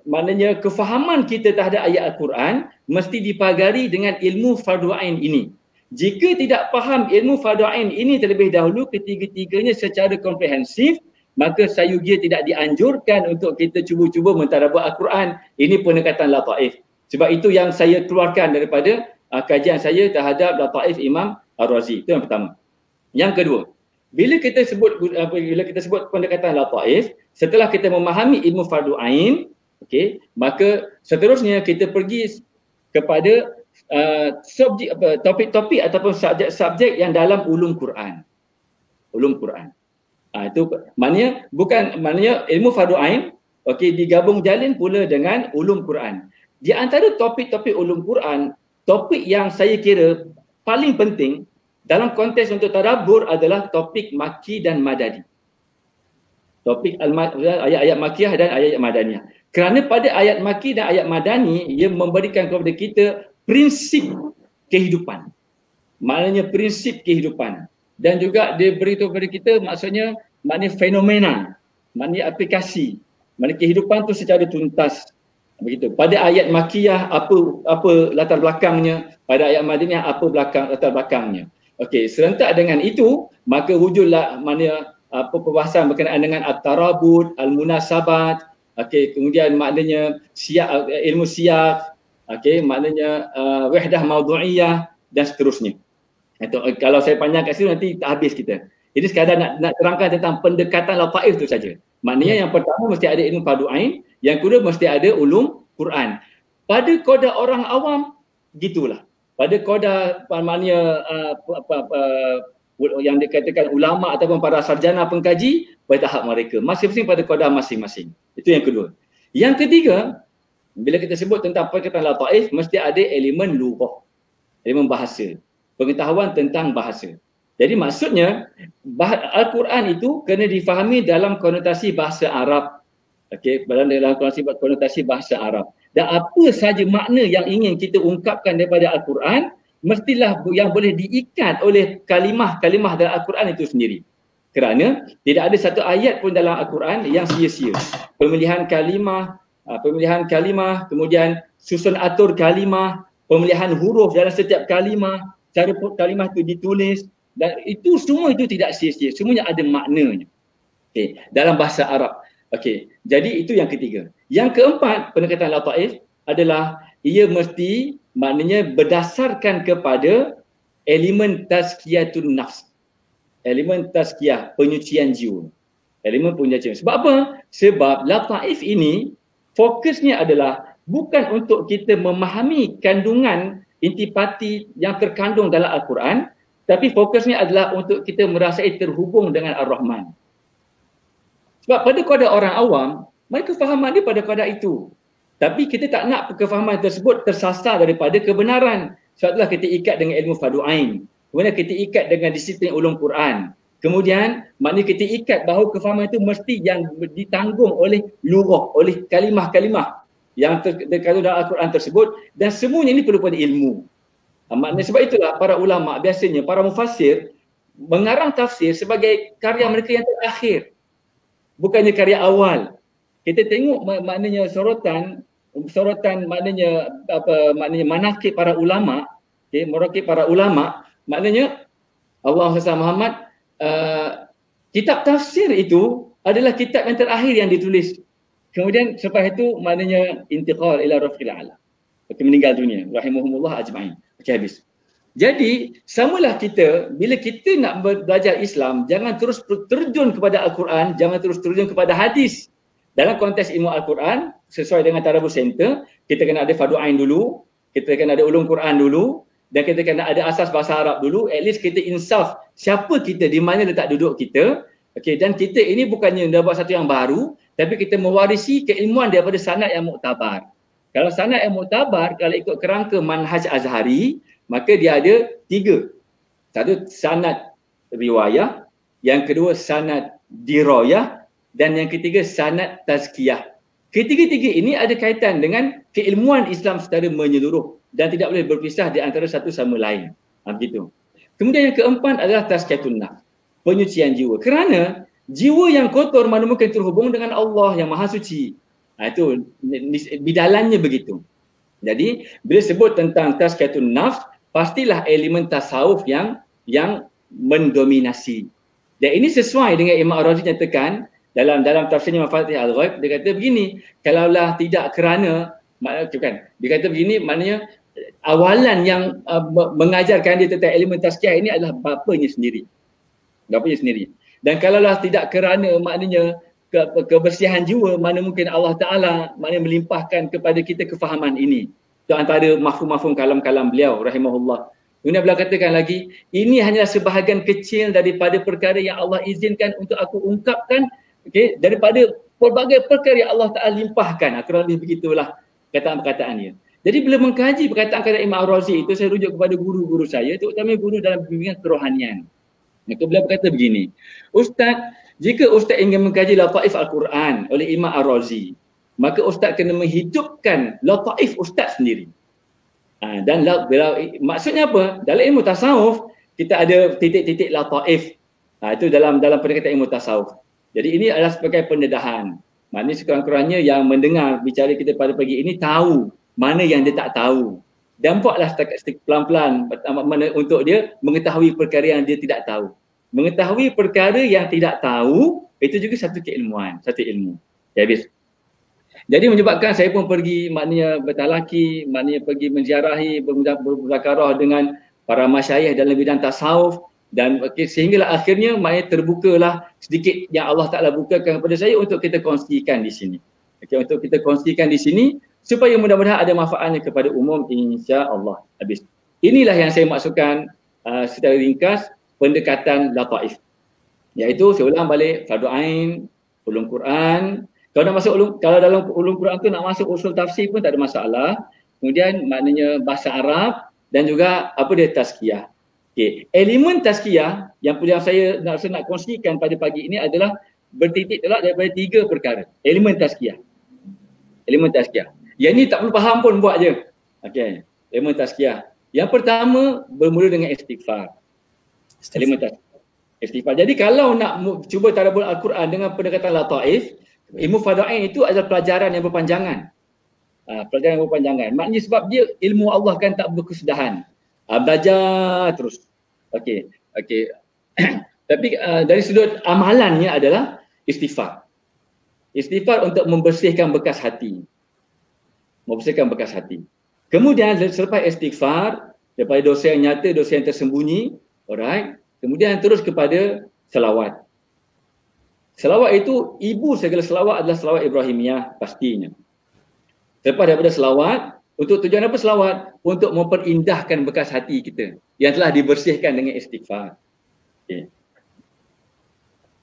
maknanya kefahaman kita terhadap ayat Al-Quran mesti dipagari dengan ilmu fardu ain ini. Jika tidak faham ilmu fardu ain ini terlebih dahulu ketiga-tiganya secara komprehensif, maka sayugia tidak dianjurkan untuk kita cuba-cuba mentadabbur Al-Quran. Ini pendekatan lataif. Sebab itu yang saya keluarkan daripada kajian saya terhadap lataif Imam Ar-Razi. Itu yang pertama. Yang kedua, bila kita sebut pendekatan lataif, setelah kita memahami ilmu fardu ain, maka seterusnya kita pergi kepada topik-topik ataupun subjek yang dalam ulum Quran. Itu maknanya ilmu fardu ain digabung jalin pula dengan ulum Quran. Di antara topik-topik ulum Quran, topik yang saya kira paling penting dalam konteks untuk tadabbur adalah topik Makki dan Madani. Topik ayat-ayat Makkiyah dan ayat-ayat Madaniyah. Kerana pada ayat Makki dan ayat Madani, ia memberikan kepada kita prinsip kehidupan. Maknanya prinsip kehidupan. Dan juga dia beritahu kepada kita maknanya fenomena, maknanya aplikasi, maknanya kehidupan tu secara tuntas. Begitu. Pada ayat Makkiyah apa latar belakangnya, pada ayat Madaniyah apa latar belakangnya. Serentak dengan itu, maka wujudlah perbahasan berkenaan dengan at-tarabut, al-munasabat, kemudian maknanya ilmu siyaq, Okey, maknanya wahdah maudhu'iyah dan seterusnya. Itu kalau saya panjang kat situ nanti tak habis kita. Jadi sekadar nak terangkan tentang pendekatan lataif tu saja. Maknanya Ya. yang pertama mesti ada ilmu fardu ain, yang kedua mesti ada ulum Quran. Pada koda orang awam gitulah. Pada koda maknanya yang dikatakan ulama ataupun para sarjana pengkaji pada tahap mereka. Masing-masing pada koda masing-masing. Itu yang kedua. Yang ketiga, bila kita sebut tentang perkataan lataif, mesti ada elemen lughah, elemen bahasa, pengetahuan tentang bahasa. Jadi maksudnya Al-Quran itu kena difahami dalam konotasi bahasa Arab. Okey, dalam konotasi bahasa Arab. Dan apa saja makna yang ingin kita ungkapkan daripada Al-Quran, mestilah yang boleh diikat oleh kalimah-kalimah dalam Al-Quran itu sendiri. Kerana tidak ada satu ayat pun dalam Al-Quran yang sia-sia. Pemilihan kalimah, kemudian susun atur kalimah, pemilihan huruf dalam setiap kalimah, cara kalimah itu ditulis, dan itu semua itu tidak sia-sia, semuanya ada maknanya. Okey, dalam bahasa Arab. Okey, jadi itu yang ketiga. Yang keempat, pendekatan lataif adalah ia mesti maknanya berdasarkan kepada elemen tazkiyatun nafs. Elemen tazkiyah, penyucian jiwa. Elemen penyucian. Sebab apa? Sebab lataif ini fokusnya adalah bukan untuk kita memahami kandungan intipati yang terkandung dalam Al-Quran, tapi fokusnya adalah untuk kita merasai terhubung dengan Ar-Rahman. Sebab pada kadar orang awam, mereka fahaman dia pada kadar itu. Tapi kita tak nak kefahaman tersebut tersasar daripada kebenaran. Sebab itulah kita ikat dengan ilmu fardu ain. Kemudian kita ikat dengan disiplin ulum Quran. Kemudian maknanya kita ikat bahawa kefahaman itu mesti yang ditanggung oleh lughah, oleh kalimah-kalimah yang terkandung dalam Al-Quran tersebut, dan semuanya ini perlu pada ilmu. Maknanya sebab itulah para ulama biasanya, para mufassir mengarang tafsir sebagai karya mereka yang terakhir, bukannya karya awal. Kita tengok maknanya sorotan maknanya manaqib para ulama, manaqib para ulama, maknanya Allah SWT Muhammad, kitab tafsir itu adalah kitab yang terakhir yang ditulis. Kemudian selepas itu maknanya intiqal ila rafiqil a'la. Meninggal dunia, rahimahumullah ajma'in. Okey, habis. Jadi, samalah kita, bila kita nak belajar Islam, jangan terus terjun kepada Al-Quran, jangan terus terjun kepada hadis. Dalam konteks ilmu Al-Quran, sesuai dengan Tadabbur Center, kita kena ada fardu ain dulu, kita kena ada ulum Quran dulu, dan kita kena ada asas bahasa Arab dulu. At least kita insaf siapa kita, di mana letak duduk kita. Okey, dan kita ini bukannya dah buat satu yang baru, tapi kita mewarisi keilmuan daripada sanad yang muktabar. Kalau sanad yang muktabar, kalau ikut kerangka manhaj Azhari, maka dia ada tiga. Satu, sanad riwayah. Yang kedua, sanad dirayah. Dan yang ketiga, sanad tazkiyah. Ketiga-tiga ini ada kaitan dengan keilmuan Islam secara menyeluruh dan tidak boleh berpisah di antara satu sama lain. Begitu. Kemudian yang keempat adalah tazkiyatun nafs, penyucian jiwa. Kerana jiwa yang kotor mana mungkin terhubung dengan Allah yang Maha Suci. Itu bidalannya begitu. Jadi bila sebut tentang tazkiyatun nafs, pastilah elemen tasawuf yang mendominasi. Dan ini sesuai dengan Imam Ar-Razi nyatakan dalam tafsirnya Mafatih Al-Ghaib, dia kata begini, kalaulah tidak kerana, dia kata begini, maknanya awalan yang mengajarkan dia tentang elemen tazkiyah ini adalah bapanya sendiri. Dan kalaulah tidak kerana maknanya kebersihan jiwa, mana mungkin Allah Ta'ala maknanya melimpahkan kepada kita kefahaman ini. Itu antara mafhum-mafhum kalam-kalam beliau rahimahullah. Kemudian beliau katakan lagi, ini hanyalah sebahagian kecil daripada perkara yang Allah izinkan untuk aku ungkapkan, daripada pelbagai perkara yang Allah Ta'ala limpahkan. Kurang lebih begitulah perkataan-perkataannya. Jadi bila mengkaji perkataan-perkataan Imam Ar-Razi itu, saya rujuk kepada guru-guru saya, terutama guru dalam bimbingan kerohanian. Maka beliau berkata begini, Ustaz, jika Ustaz ingin mengkaji lataif Al-Quran oleh Imam Ar-Razi, maka Ustaz kena menghidupkan lataif Ustaz sendiri. Dan maksudnya apa? Dalam ilmu tasawuf, kita ada titik-titik lataif. Itu dalam pendekatan ilmu tasawuf. Jadi ini adalah sebagai pendedahan. Maknanya sekurang-kurangnya yang mendengar bicara kita pada pagi ini tahu mana yang dia tak tahu. Dampaklah pelan-pelan untuk dia mengetahui perkara yang dia tidak tahu. Mengetahui perkara yang tidak tahu, itu juga satu keilmuan, satu ilmu. Ya, habis. Jadi menyebabkan saya pun pergi, maknanya bertalaki, maknanya pergi menziarahi, bermuzakarah dengan para masyayikh dalam bidang tasawuf, dan sehinggalah akhirnya maknanya terbukalah sedikit yang Allah Ta'ala bukakan kepada saya untuk kita kongsikan di sini. Untuk kita kongsikan di sini supaya mudah-mudahan ada manfaatnya kepada umum, insya-Allah. Habis. Inilah yang saya maksudkan secara ringkas pendekatan lataif. Iaitu saya ulang balik, fardu ain, ulum Quran. Kalau nak masuk kalau dalam ulum Quran tu nak masuk usul tafsir pun tak ada masalah. Kemudian maknanya bahasa Arab dan juga apa dia tazkiyah. Okey, elemen tazkiyah yang saya nak kongsikan pada pagi ini adalah bertitik tolak daripada 3 perkara. Elemen tazkiyah. Elemen tazkiyah. Yang ni tak perlu faham pun buat je. Okey, elemen tazkiyah. Yang pertama bermula dengan istighfar. Elemen tazkiyah. Istighfar. Jadi kalau nak cuba tadabbur Al-Quran dengan pendekatan lataif, ilmu fardu ain itu adalah pelajaran yang berpanjangan. Pelajaran yang berpanjangan. Maknanya sebab dia ilmu Allah kan tak berkesudahan. Belajar terus. Okey. Tapi dari sudut amalannya adalah istighfar. Istighfar untuk membersihkan bekas hati. Membersihkan bekas hati. Kemudian selepas istighfar, daripada dosa yang nyata, dosa yang tersembunyi, alright. Kemudian terus kepada selawat. Selawat itu, ibu segala selawat adalah selawat Ibrahimiyah pastinya. Lepas daripada selawat, untuk tujuan apa selawat? Untuk memperindahkan bekas hati kita yang telah dibersihkan dengan istighfar. Okay.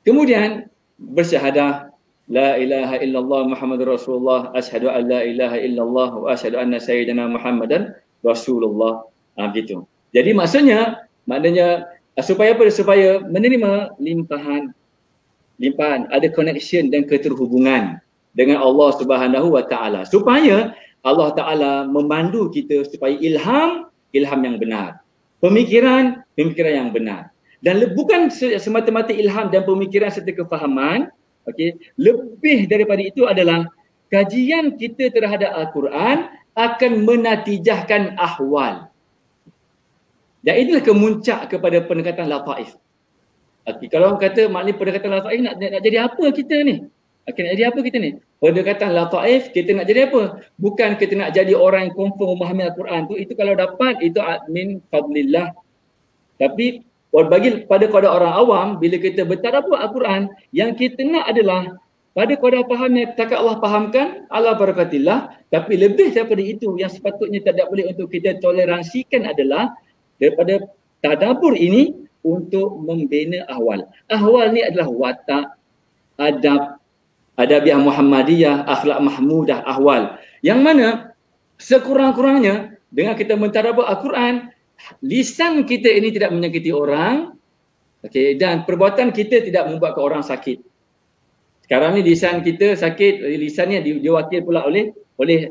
Kemudian bersyahadah la ilaha illallah Muhammadur Rasulullah, asyhadu an la ilaha illallah wa asyhadu anna sayyidina Muhammadan Rasulullah. Gitu. Jadi maknanya supaya apa? Supaya menerima limpahan, ada connection dan keterhubungan dengan Allah Subhanahu wa taala. Supaya Allah Taala memandu kita supaya ilham yang benar. Pemikiran yang benar. Dan bukan semata-mata ilham dan pemikiran serta kefahaman, okey, lebih daripada itu adalah kajian kita terhadap Al-Quran akan menatijahkan ahwal. Dan inilah kemuncak kepada pendekatan lataif. Kalau orang kata maknanya pendekatan lataif nak jadi apa kita ni? Nak jadi apa kita ni? Pendekatan lataif kita nak jadi apa? Bukan kita nak jadi orang yang confirm memahami Al-Quran tu. Itu kalau dapat, itu min fadlillah. Tapi pada orang awam, bila kita bertadabbur Al-Quran, yang kita nak adalah pada kadar faham yang takat Allah fahamkan, ala barakatillah. Tapi lebih daripada itu, yang sepatutnya tidak boleh untuk kita toleransikan adalah daripada tadabbur ini untuk membina ahwal. Ahwal ni adalah watak, adabiah Muhammadiyah, akhlak mahmudah, ahwal. Yang mana sekurang-kurangnya dengan kita mentadabbur Al-Quran, lisan kita ini tidak menyakiti orang, okey, dan perbuatan kita tidak membuatkan orang sakit. Sekarang ni lisan kita sakit, lisannya diwakil pula oleh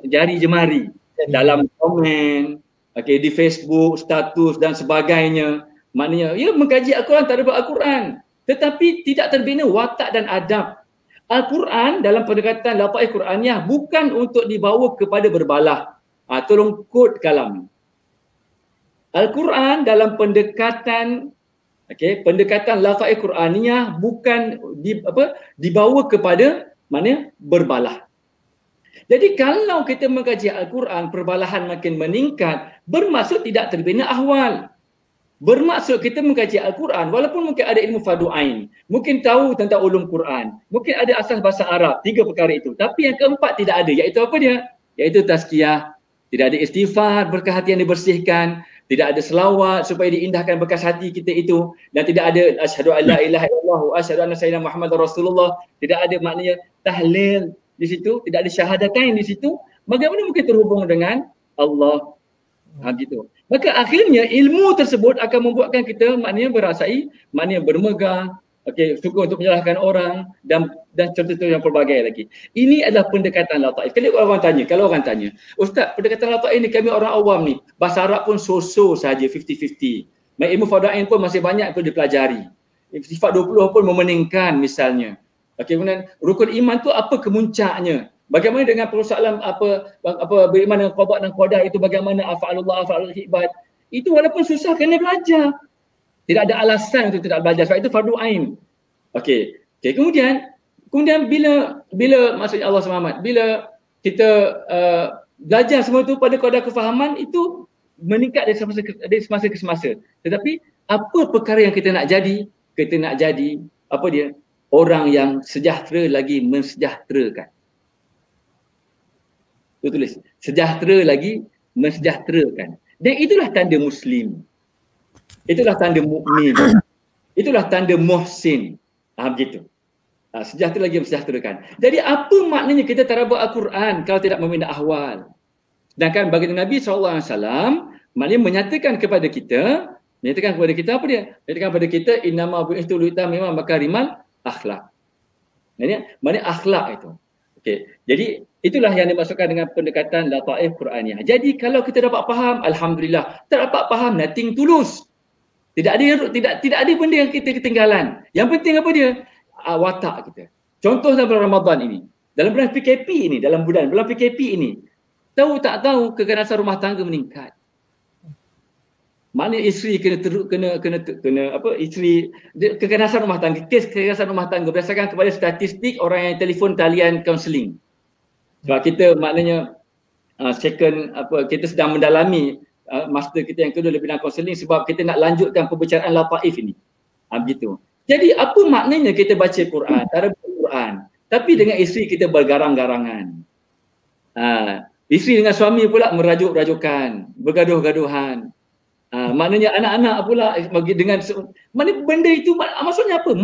jari jemari dalam komen, okey, di Facebook, status dan sebagainya. Maknanya ya mengkaji Al-Quran, tadabbur Al-Quran, tetapi tidak terbina watak dan adab. Al-Quran dalam pendekatan lataif Quraniyah bukan untuk dibawa kepada berbalah. Tolong kod kalam. Al-Quran dalam pendekatan lataif Quraniyah bukan dibawa kepada mana berbalah. Jadi kalau kita mengkaji Al-Quran, perbalahan makin meningkat, bermaksud tidak terbina ahwal. Bermaksud kita mengkaji Al-Quran, walaupun mungkin ada ilmu fardu ain, mungkin tahu tentang ulum Quran, mungkin ada asas bahasa Arab, 3 perkara itu. Tapi yang keempat tidak ada, iaitu apa dia? Iaitu tazkiyah. Tidak ada istighfar, berkah hati yang dibersihkan, tidak ada selawat supaya diindahkan bekas hati kita itu, dan tidak ada asyhadu an la ilaha illallah wa asyhadu anna sayyidina Muhammadar Rasulullah, tidak ada maknanya tahlil di situ, tidak ada syahadatain di situ. Bagaimana mungkin terhubung dengan Allah? Gitu. Maka akhirnya ilmu tersebut akan membuatkan kita maknanya berasai, maknanya bermegah, suka untuk menyalahkan orang dan contoh-contoh yang pelbagai lagi. Ini adalah pendekatan lataif. Kalau orang tanya, Ustaz, pendekatan lataif ni kami orang awam ni, bahasa Arab pun so-so saja, 50-50. Ilmu fardu ain pun masih banyak perlu dipelajari. Sifat 20 pun memeningkan misalnya. Kemudian rukun iman tu apa kemuncaknya? Bagaimana dengan persoalan beriman dengan qada dan qadar itu, bagaimana af'alullah, af'alul ibad? Itu walaupun susah kena belajar. Tidak ada alasan untuk tidak belajar sebab itu fardu ain. Okey. Kemudian bila maksudnya Allah SWT, bila kita belajar semua tu pada kadar kefahaman itu meningkat dari semasa ke semasa. Tetapi apa perkara yang kita nak jadi? Kita nak jadi apa dia? Orang yang sejahtera lagi mensejahterakan. Tu tulis, sejahtera lagi mensejahterakan. Dan itulah tanda Muslim. Itulah tanda mukmin. Itulah tanda muhsin. Begitu. Sejahtera lagi mensejahterakan. Jadi apa maknanya kita tadabbur Al-Quran kalau tidak meminta ahwal? Sedangkan bagi Nabi SAW, maknanya menyatakan kepada kita apa dia? Menyatakan kepada kita innama bu'ithtu liutammima makarimal akhlak. Maknanya akhlak itu. Okey. Jadi itulah yang dimaksudkan dengan pendekatan lataif Qur'aniyah. Jadi kalau kita dapat faham, alhamdulillah. Tak dapat faham, nothing tulus. Tidak ada benda yang kita ketinggalan. Yang penting apa dia? Watak kita. Contoh dalam bulan Ramadan ini, dalam bulan PKP ini, dalam bulan PKP ini, tahu tak tahu keganasan rumah tangga meningkat. Maknanya isteri keganasan rumah tangga, kes keganasan rumah tangga berdasarkan kepada statistik orang yang telefon talian kaunseling. Sebab kita maknanya kita sedang mendalami master kita yang kedua lebih dalam kaunseling sebab kita nak lanjutkan pembicaraan lataif ini. Begitu. Jadi apa maknanya kita baca Quran, tadabbur Quran, tapi dengan isteri kita bergarang-garangan. Isteri dengan suami pula merajuk-rajukan, bergaduh-gaduhan. Maknanya anak-anak pula dengan maknanya benda itu maksudnya apa?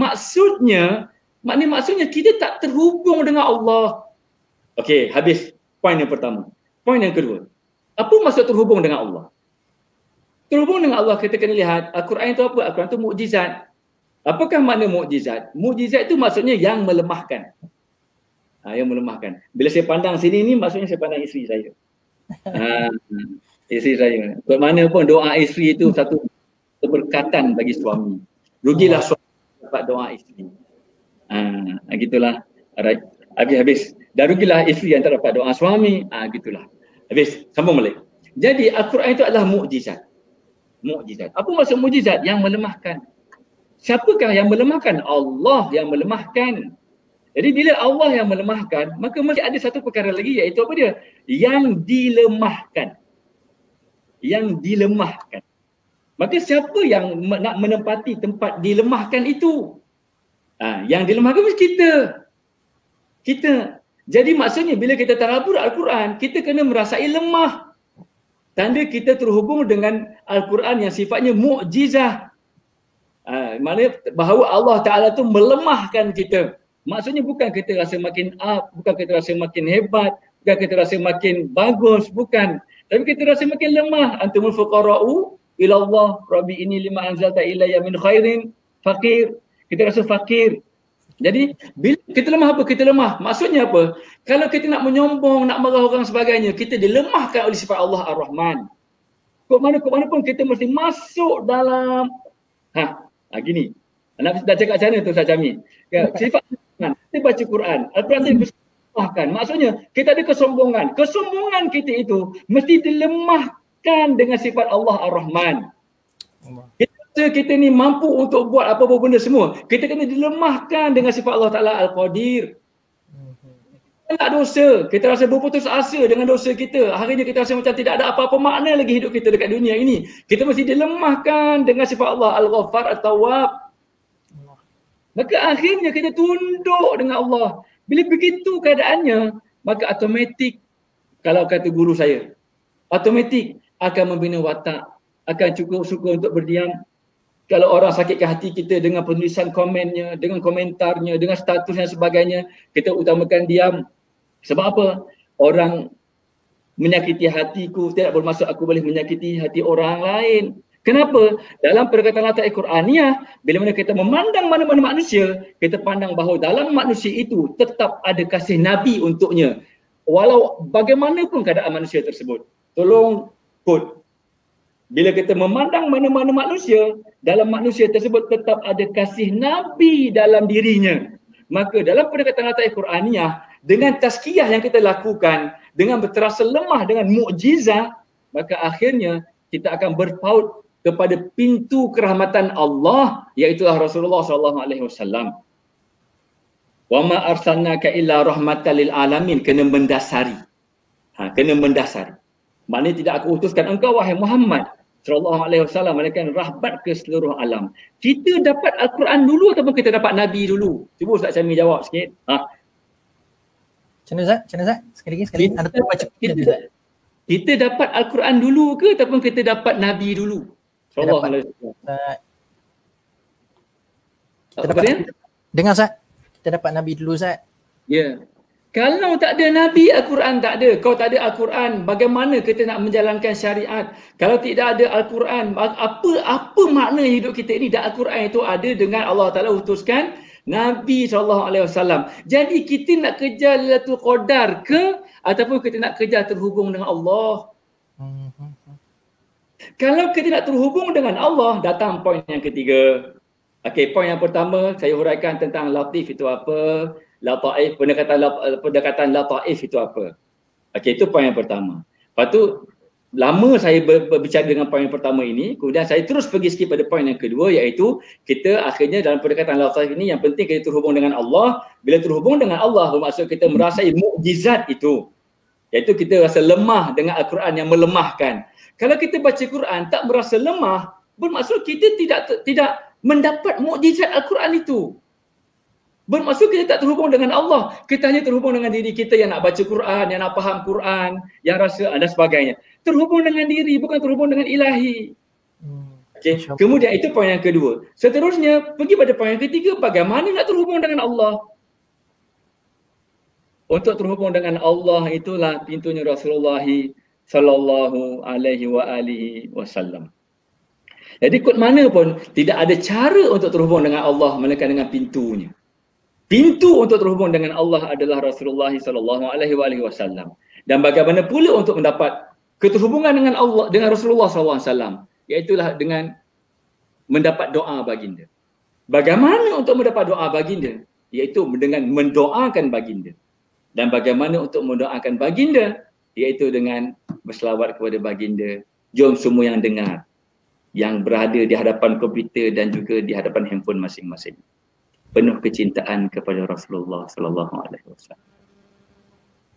Maksudnya kita tak terhubung dengan Allah. Okey, habis poin yang pertama. Poin yang kedua. Apa maksud terhubung dengan Allah? Terhubung dengan Allah kita kena lihat Al-Quran itu apa? Al-Quran itu mukjizat. Apakah makna mukjizat? Mukjizat itu maksudnya yang melemahkan. Yang melemahkan. Bila saya pandang sini ni maksudnya saya pandang isteri saya. Isteri saya. Bermana pun doa isteri itu satu keberkatan bagi suami. Rugilah suami dapat doa isteri. Gitulah. Alright. Habis. Dan rugilah isteri yang tak dapat doa suami. Gitulah. Habis. Sambung balik. Jadi Al-Quran itu adalah mukjizat. Mukjizat. Apa maksud mukjizat? Yang melemahkan. Siapakah yang melemahkan? Allah yang melemahkan. Jadi bila Allah yang melemahkan, maka mesti ada satu perkara lagi iaitu apa dia? Yang dilemahkan. Yang dilemahkan. Maka siapa yang nak menempati tempat dilemahkan itu? Yang dilemahkan mesti kita. Kita. Jadi maksudnya bila kita tadabbur Al-Quran, kita kena merasai lemah. Tanda kita terhubung dengan Al-Quran yang sifatnya mukjizah. Maknanya bahawa Allah Ta'ala tu melemahkan kita. Maksudnya bukan kita rasa makin up, bukan kita rasa makin hebat, bukan kita rasa makin bagus, bukan. Tapi kita rasa makin lemah. Antumul fuqara'u ila Allah, Rabbi ini lima anzalta ilayya min khairin, fakir. Kita rasa fakir. Jadi bila kita lemah apa? Kita lemah. Maksudnya apa? Kalau kita nak menyombong, nak marah orang sebagainya, kita dilemahkan oleh sifat Allah Ar-Rahman. Kok mana pun kita mesti masuk dalam gini. Nak dah cakap macam mana tu Ustaz Jamil? Sifat kita baca Quran. Al-Quran itu dilemahkan. Maksudnya kita ada kesombongan. Kesombongan kita itu mesti dilemahkan dengan sifat Allah Ar-Rahman. Kita ni mampu untuk buat apa-apa benda semua. Kita kena dilemahkan dengan sifat Allah Ta'ala Al-Qadir. Kita tak dosa. Kita rasa berputus asa dengan dosa kita. Akhirnya kita rasa macam tidak ada apa-apa makna lagi hidup kita dekat dunia ini. Kita mesti dilemahkan dengan sifat Allah Al-Ghaffar At-Tawwab. Maka akhirnya kita tunduk dengan Allah. Bila begitu keadaannya, maka automatik, kalau kata guru saya, automatik akan membina watak, akan cukup suka untuk berdiam. Kalau orang sakitkan hati kita dengan penulisan komennya, dengan komentarnya, dengan status dan sebagainya, kita utamakan diam. Sebab apa? Orang menyakiti hatiku, tidak bermaksud aku boleh menyakiti hati orang lain. Kenapa? Dalam perkataan Al-Quraniyah, bila mana kita memandang mana-mana manusia, kita pandang bahawa dalam manusia itu tetap ada kasih Nabi untuknya. Walau bagaimanapun keadaan manusia tersebut. Tolong quote. Bila kita memandang mana-mana manusia, dalam manusia tersebut tetap ada kasih Nabi dalam dirinya. Maka dalam pendekatan Al-Quraniyah, dengan tazkiyah yang kita lakukan, dengan berterasa lemah, dengan mukjizat, maka akhirnya kita akan berpaut kepada pintu kerahmatan Allah, iaitu Rasulullah SAW. Wa ma arsalnaka illa rahmatan lil alamin, kena mendasari. Kena mendasari. Maknanya tidak aku utuskan engkau wahai Muhammad sallallahu alaihi wasallam melainkan rahmat ke seluruh alam. Kita dapat Al-Quran dulu ataupun kita dapat Nabi dulu? Cuba Ustaz Syamil jawab sikit. Macam mana Zat? Macam mana Zat? Sekali lagi. Anda tu baca kita dapat Al-Quran dulu ke ataupun kita dapat Nabi dulu? Sallallahu alaihi wasallam. Kita dapat dengar Zat. Kita dapat Nabi dulu Zat. Ya. Kalau tak ada Nabi, Al-Quran tak ada. Kalau tak ada Al-Quran, bagaimana kita nak menjalankan syariat? Kalau tidak ada Al-Quran, apa makna hidup kita ini? Dan Al-Quran itu ada dengan Allah Ta'ala utuskan Nabi SAW. Jadi kita nak kejar Lailatul Qadar ke ataupun kita nak kejar terhubung dengan Allah? Kalau kita nak terhubung dengan Allah, datang poin yang ketiga. Okey, poin yang pertama saya huraikan tentang latif itu apa, lataif, pendekatan lataif itu apa. Okey, itu poin yang pertama. Lepas tu lama saya berbicara dengan poin yang pertama ini, kemudian saya terus pergi sikit pada poin yang kedua, iaitu kita akhirnya dalam pendekatan lataif ini yang penting kita terhubung dengan Allah. Bila terhubung dengan Allah bermaksud kita merasai mukjizat itu, iaitu kita rasa lemah dengan Al-Quran yang melemahkan. Kalau kita baca Quran tak merasa lemah, bermaksud kita tidak mendapat mukjizat Al-Quran itu. Bermaksud kita tak terhubung dengan Allah. Kita hanya terhubung dengan diri kita yang nak baca Quran, yang nak faham Quran, yang rasa dan sebagainya. Terhubung dengan diri, bukan terhubung dengan ilahi. Okay. Kemudian itu poin yang kedua. Seterusnya, pergi pada poin yang ketiga, bagaimana nak terhubung dengan Allah? Untuk terhubung dengan Allah itulah pintunya Rasulullah sallallahu alaihi wasallam. Jadi kot mana pun tidak ada cara untuk terhubung dengan Allah melainkan dengan pintunya. Pintu untuk terhubung dengan Allah adalah Rasulullah sallallahu alaihi wasallam. Dan bagaimana pula untuk mendapat keterhubungan dengan Allah, dengan Rasulullah sallallahu alaihi wasallam, iaitulah dengan mendapat doa baginda. Bagaimana untuk mendapat doa baginda? Iaitu dengan mendoakan baginda. Dan bagaimana untuk mendoakan baginda? Iaitu dengan berselawat kepada baginda. Jom semua yang dengar, yang berada di hadapan komputer dan juga di hadapan handphone masing-masing, penuh kecintaan kepada Rasulullah sallallahu alaihi wasallam.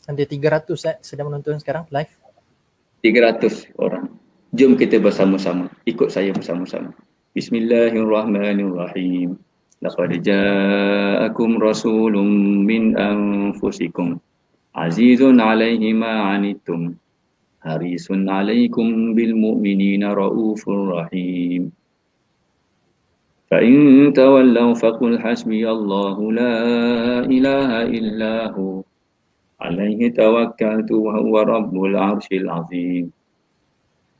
Ada 300 sedang menonton sekarang live. 300 orang. Jom kita bersama-sama, ikut saya bersama-sama. Bismillahirrahmanirrahim. Laqad ja'akum rasulun min anfusikum azizun 'alaihi ma 'anittum harisun 'alaikum bil mu'minina raufur rahim. Fa in tawallaw faqul hasbiyallahu la ilaha illa hu alaihi tawakkaltu wa huwa rabbul 'arsyil 'azim.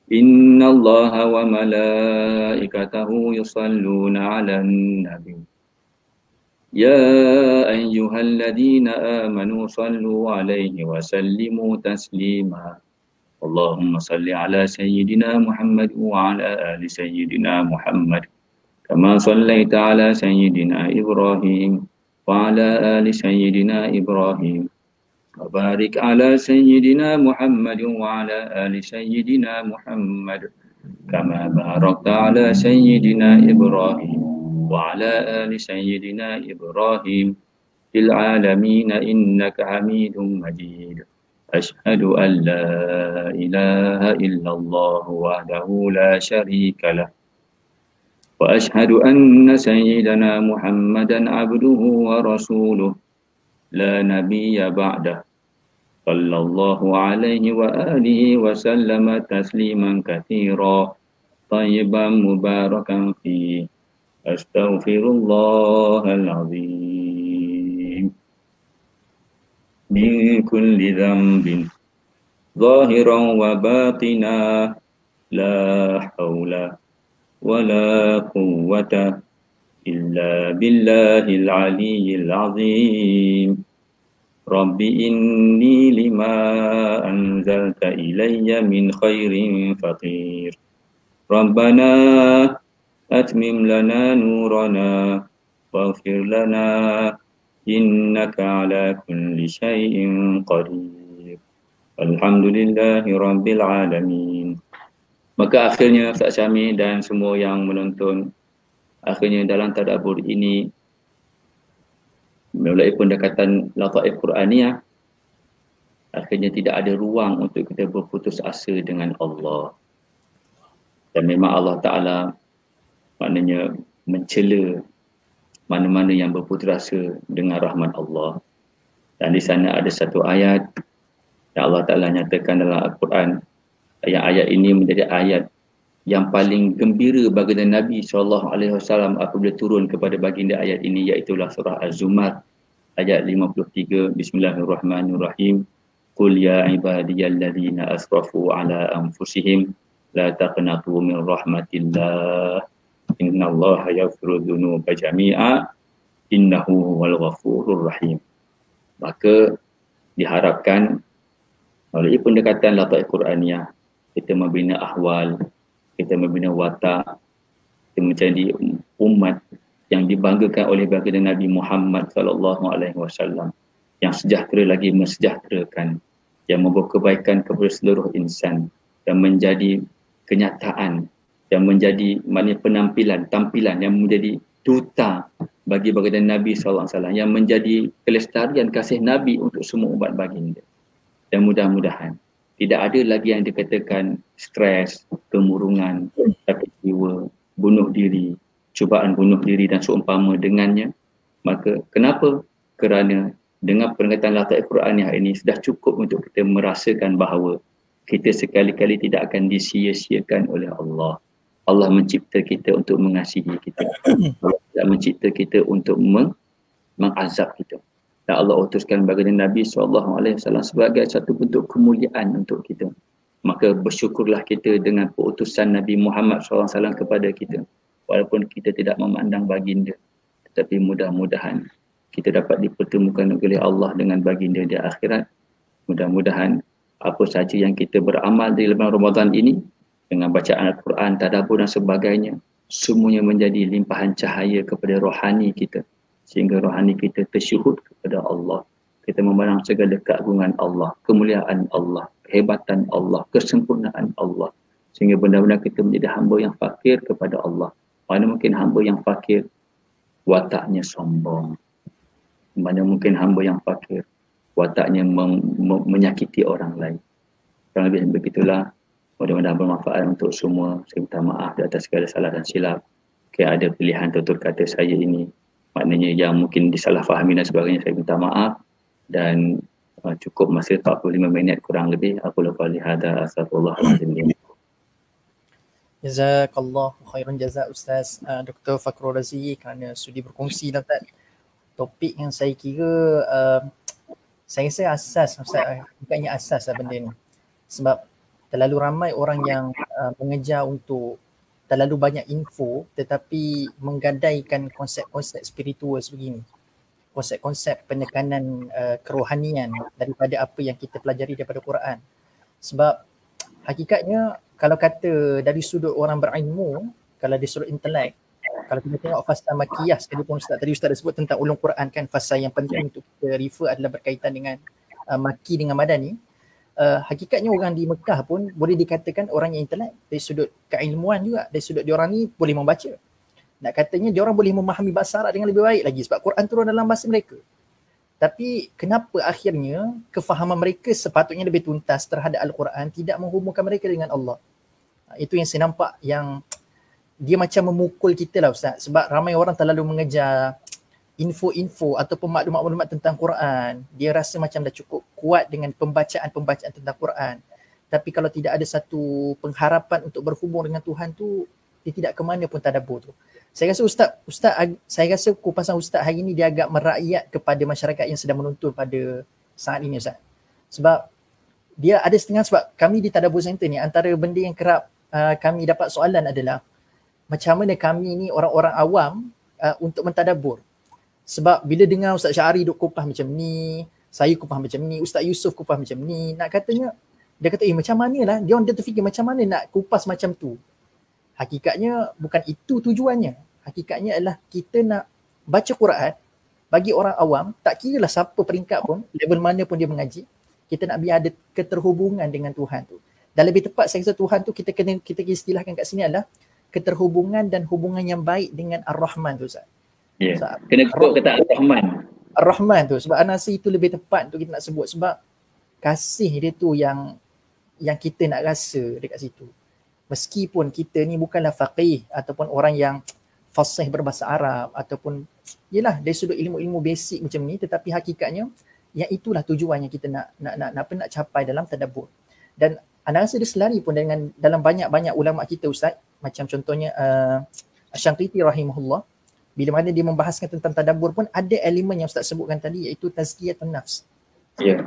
Inna Allaha wa malaikatahu yusalluna 'alan nabi. Ya ayyuhalladzina amanu sallu 'alaihi wa sallimu taslima. Allahumma salli ala sayyidina Muhammad wa ala ali sayyidina Muhammad kama sallaita ala sayyidina Ibrahim wa ala ali sayyidina Ibrahim. Barik ala sayyidina Muhammad wa ala ali sayyidina Muhammad kama barakta ala sayyidina Ibrahim wa ala ali sayyidina Ibrahim fil alamin innaka Hamidum Majid. Ashhadu an la ilaha illallah wahdahu la syarika lah wa ashhadu anna sayyidina Muhammadan abduhu wa rasuluh la nabiyya ba'dah. Sallallahu alaihi wa alihi wa sallama tasliman katsira tayyiban mubarakan fi. Astaghfirullahal azim min kulli dhanbin zahiran wa batina la hawla wa la quwwata illa billahil aliyyil azim. Rabbi inni lima anzalta ilayya min khairin faqir. Rabbana atmim lana nurana waghfir lana innaka ala kulli syai'in qadir. Alhamdulillahi rabbil alamin. Maka akhirnya Ustaz Syamil dan semua yang menonton, akhirnya dalam tadabbur ini melalui pendekatan lataif Quraniyah, akhirnya tidak ada ruang untuk kita berputus asa dengan Allah. Dan memang Allah Ta'ala maknanya mencela mana-mana yang berputus asa dengan rahmat Allah. Dan di sana ada satu ayat yang Allah Ta'ala nyatakan dalam Al-Quran, yang ayat ini menjadi ayat yang paling gembira baginda Nabi SAW apabila turun kepada baginda ayat ini, iaitulah surah Az-Zumar ayat 53. Bismillahirrahmanirrahim. Qul ya ibadiyalladzina asrafu ala anfusihim la taqnatu min rahmatillah innallaha yaghfiru dzunuba jami'a innahu huwal ghafurur rahim. Maka diharapkan melalui pendekatan lataif Quraniyah kita membina ahwal, kita membina watak, kita menjadi umat yang dibanggakan oleh baginda Nabi Muhammad SAW, yang sejahtera lagi mensejahterakan, yang membawa kebaikan kepada seluruh insan, yang menjadi kenyataan, yang menjadi maknanya tampilan yang menjadi duta bagi baginda Nabi SAW, yang menjadi kelestarian kasih Nabi untuk semua umat baginda. Dan mudah-mudahan tidak ada lagi yang dikatakan stres, kemurungan, sakit jiwa, bunuh diri, cubaan bunuh diri dan seumpama dengannya. Maka kenapa? Kerana dengan pendekatan lataif Quraniyah ini sudah cukup untuk kita merasakan bahawa kita sekali-kali tidak akan disia-siakan oleh Allah. Allah mencipta kita untuk mengasihi kita. Allah tidak mencipta kita untuk mengazab kita. Dan Allah utuskan baginda Nabi SAW sebagai satu bentuk kemuliaan untuk kita. Maka bersyukurlah kita dengan keutusan Nabi Muhammad SAW kepada kita. Walaupun kita tidak memandang baginda, tetapi mudah-mudahan kita dapat dipertemukan oleh Allah dengan baginda di akhirat. Mudah-mudahan apa sahaja yang kita beramal di bulan Ramadan ini, dengan bacaan Al-Quran, tadabbur dan sebagainya, semuanya menjadi limpahan cahaya kepada rohani kita. Sehingga rohani kita tersyuhud kepada Allah. Kita memandang segala keagungan Allah, kemuliaan Allah, kehebatan Allah, kesempurnaan Allah. Sehingga benar-benar kita menjadi hamba yang fakir kepada Allah. Mana mungkin hamba yang fakir, wataknya sombong. Mana mungkin hamba yang fakir, wataknya menyakiti orang lain. Kurang lebih begitulah. Mudah-mudahan bermanfaat untuk semua. Saya minta maaf di atas segala salah dan silap. Jika ada pilihan tutur kata saya ini, maknanya yang mungkin disalahfahami dan sebagainya, saya minta maaf. Dan cukup masa 45 minit kurang lebih. Aku lupa lihada astagfirullahaladzim. Jazakallah khairan jazak Ustaz Dr. Fakhrul Razi kerana sudi berkongsi Ustaz. Topik yang saya kira saya rasa asas Ustaz, bukannya asas lah benda ni. Sebab terlalu ramai orang yang mengejar untuk terlalu banyak info tetapi menggadaikan konsep-konsep spiritual sebegini. Konsep-konsep penekanan kerohanian daripada apa yang kita pelajari daripada Quran. Sebab hakikatnya kalau kata dari sudut orang berilmu, kalau dari sudut intelek, kalau kita tengok fasa makiyah sekalipun Ustaz, tadi Ustaz dah sebut tentang ulum Quran kan, fasa yang penting untuk kita refer adalah berkaitan dengan maki dengan madani. Hakikatnya orang di Mekah pun boleh dikatakan orang yang intelek dari sudut keilmuan juga, dari sudut diorang ni boleh membaca. Nak katanya diorang boleh memahami bahasa Arab dengan lebih baik lagi sebab Quran turun dalam bahasa mereka. Tapi kenapa akhirnya kefahaman mereka sepatutnya lebih tuntas terhadap Al-Quran tidak menghubungkan mereka dengan Allah? Itu yang saya nampak yang dia macam memukul kita lah Ustaz. Sebab ramai orang terlalu mengejar info-info ataupun maklumat-maklumat tentang Quran. Dia rasa macam dah cukup kuat dengan pembacaan-pembacaan tentang Quran. Tapi kalau tidak ada satu pengharapan untuk berhubung dengan Tuhan tu, dia tidak ke mana pun tadabbur tu. Saya rasa Ustaz, saya rasa kupasan Ustaz hari ini dia agak merakyat kepada masyarakat yang sedang menonton pada saat ini Ustaz. Sebab dia ada setengah, sebab kami di Tadabbur Center ni antara benda yang kerap kami dapat soalan adalah macam mana kami ni orang-orang awam untuk mentadabbur. Sebab bila dengar Ustaz Syahari duk kupas macam ni, saya kupas macam ni, Ustaz Yusof kupas macam ni, nak katanya, dia kata macam mana lah, dia terfikir macam mana nak kupas macam tu. Hakikatnya bukan itu tujuannya. Hakikatnya adalah kita nak baca Quran bagi orang awam, tak kira lah siapa peringkat pun, level mana pun dia mengaji, kita nak biar ada keterhubungan dengan Tuhan tu. Dan lebih tepat saya rasa Tuhan tu kita istilahkan kat sini adalah keterhubungan dan hubungan yang baik dengan Ar-Rahman tu Ustaz. Ya. Kena kata Ar-Rahman. Ar-Rahman tu, sebab An-Nasir itu lebih tepat untuk kita nak sebut, sebab kasih dia tu yang kita nak rasa dekat situ. Meskipun kita ni bukanlah faqih ataupun orang yang fasih berbahasa Arab ataupun yelah dari sudut ilmu-ilmu basic macam ni, tetapi hakikatnya yang itulah tujuan yang kita nak capai dalam tadabbur. Dan Anda rasa dia selari pun dengan dalam banyak-banyak ulama kita Ustaz, macam contohnya Asy-Syanqiti rahimahullah, bila mana dia membahaskan tentang tadabbur pun ada elemen yang Ustaz sebutkan tadi, iaitu tazkiyatun nafs. Ya.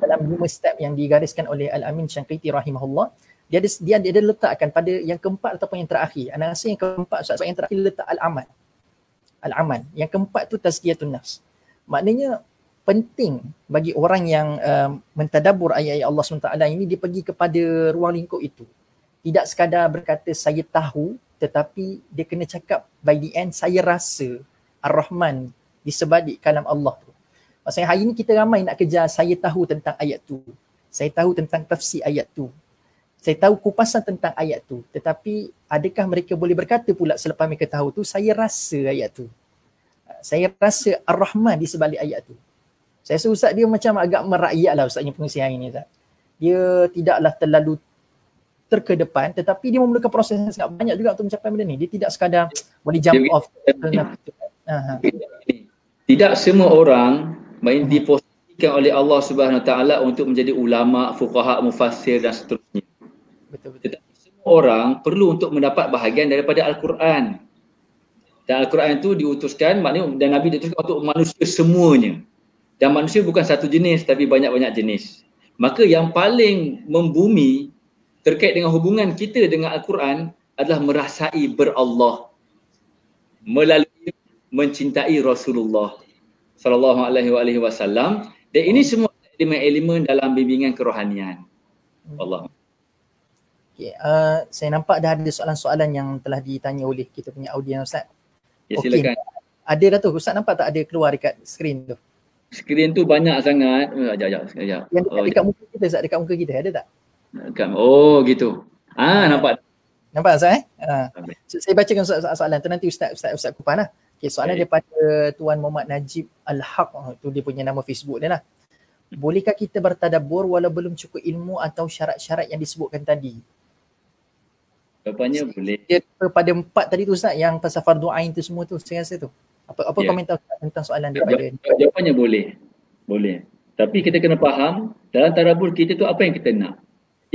Dalam 5 step yang digariskan oleh Al-Amin Syyanqiti rahimahullah, dia ada letakkan pada yang keempat ataupun yang terakhir. Anda rasa yang keempat Ustaz, yang terakhir letak al-amal. Al-amal. Yang keempat tu tazkiyatun nafs. Maknanya penting bagi orang yang mentadabbur ayat-ayat Allah SWT ini, dia pergi kepada ruang lingkup itu. Tidak sekadar berkata saya tahu, tetapi dia kena cakap by the end, saya rasa Ar-Rahman di sebalik kalam Allah tu. Maksudnya hari ni kita ramai nak kejar saya tahu tentang ayat tu, saya tahu tentang tafsir ayat tu, saya tahu kupasan tentang ayat tu, tetapi adakah mereka boleh berkata pula selepas mereka tahu tu, saya rasa ayat tu, saya rasa Ar-Rahman di sebalik ayat tu. Saya rasa Ustaz dia macam agak merakyat lah Ustaznya pengusia hari ni Ustaz. Dia tidaklah terlalu terkedepan, tetapi dia memerlukan proses yang sangat banyak juga untuk mencapai benda ni. Dia tidak sekadar boleh jump off. Tidak semua orang diposisikan oleh Allah Subhanahu Wa Taala untuk menjadi ulama, fuqaha, mufassir dan seterusnya. Betul. Tetapi semua orang perlu untuk mendapat bahagian daripada Al-Quran. Dan Al-Quran itu diutuskan, maknanya dan Nabi diutuskan untuk manusia semuanya. Dan manusia bukan satu jenis tapi banyak-banyak jenis. Maka yang paling membumi terkait dengan hubungan kita dengan Al-Quran adalah merasai berallah melalui mencintai Rasulullah sallallahu alaihi wasallam, dan ini semua elemen-elemen dalam bimbingan kerohanian. Allah. Okay, saya nampak dah ada soalan-soalan yang telah ditanya oleh kita punya audiens Ustaz. Ya, silakan. Ada dah tu, Ustaz nampak tak ada keluar dekat skrin tu? Skrin tu banyak sangat. Sekejap. Yang dekat muka kita Ustaz, dekat muka kita ada tak? Oh gitu. Nampak. Nampak Ustaz saya bacakan soalan tu, nanti Ustaz kupan lah. Okay, soalan daripada Tuan Muhammad Najib Al-Haq, tu dia punya nama Facebook dia lah. Bolehkah kita bertadabbur walau belum cukup ilmu atau syarat-syarat yang disebutkan tadi? Jawapannya boleh. Dia pada 4 tadi tu Ustaz, yang pasal fardu ain tu semua tu, saya rasa tu. Apa komentar Ustaz tentang soalan daripada Jawapannya boleh. Boleh. Tapi kita kena faham dalam tadabbur kita tu apa yang kita nak.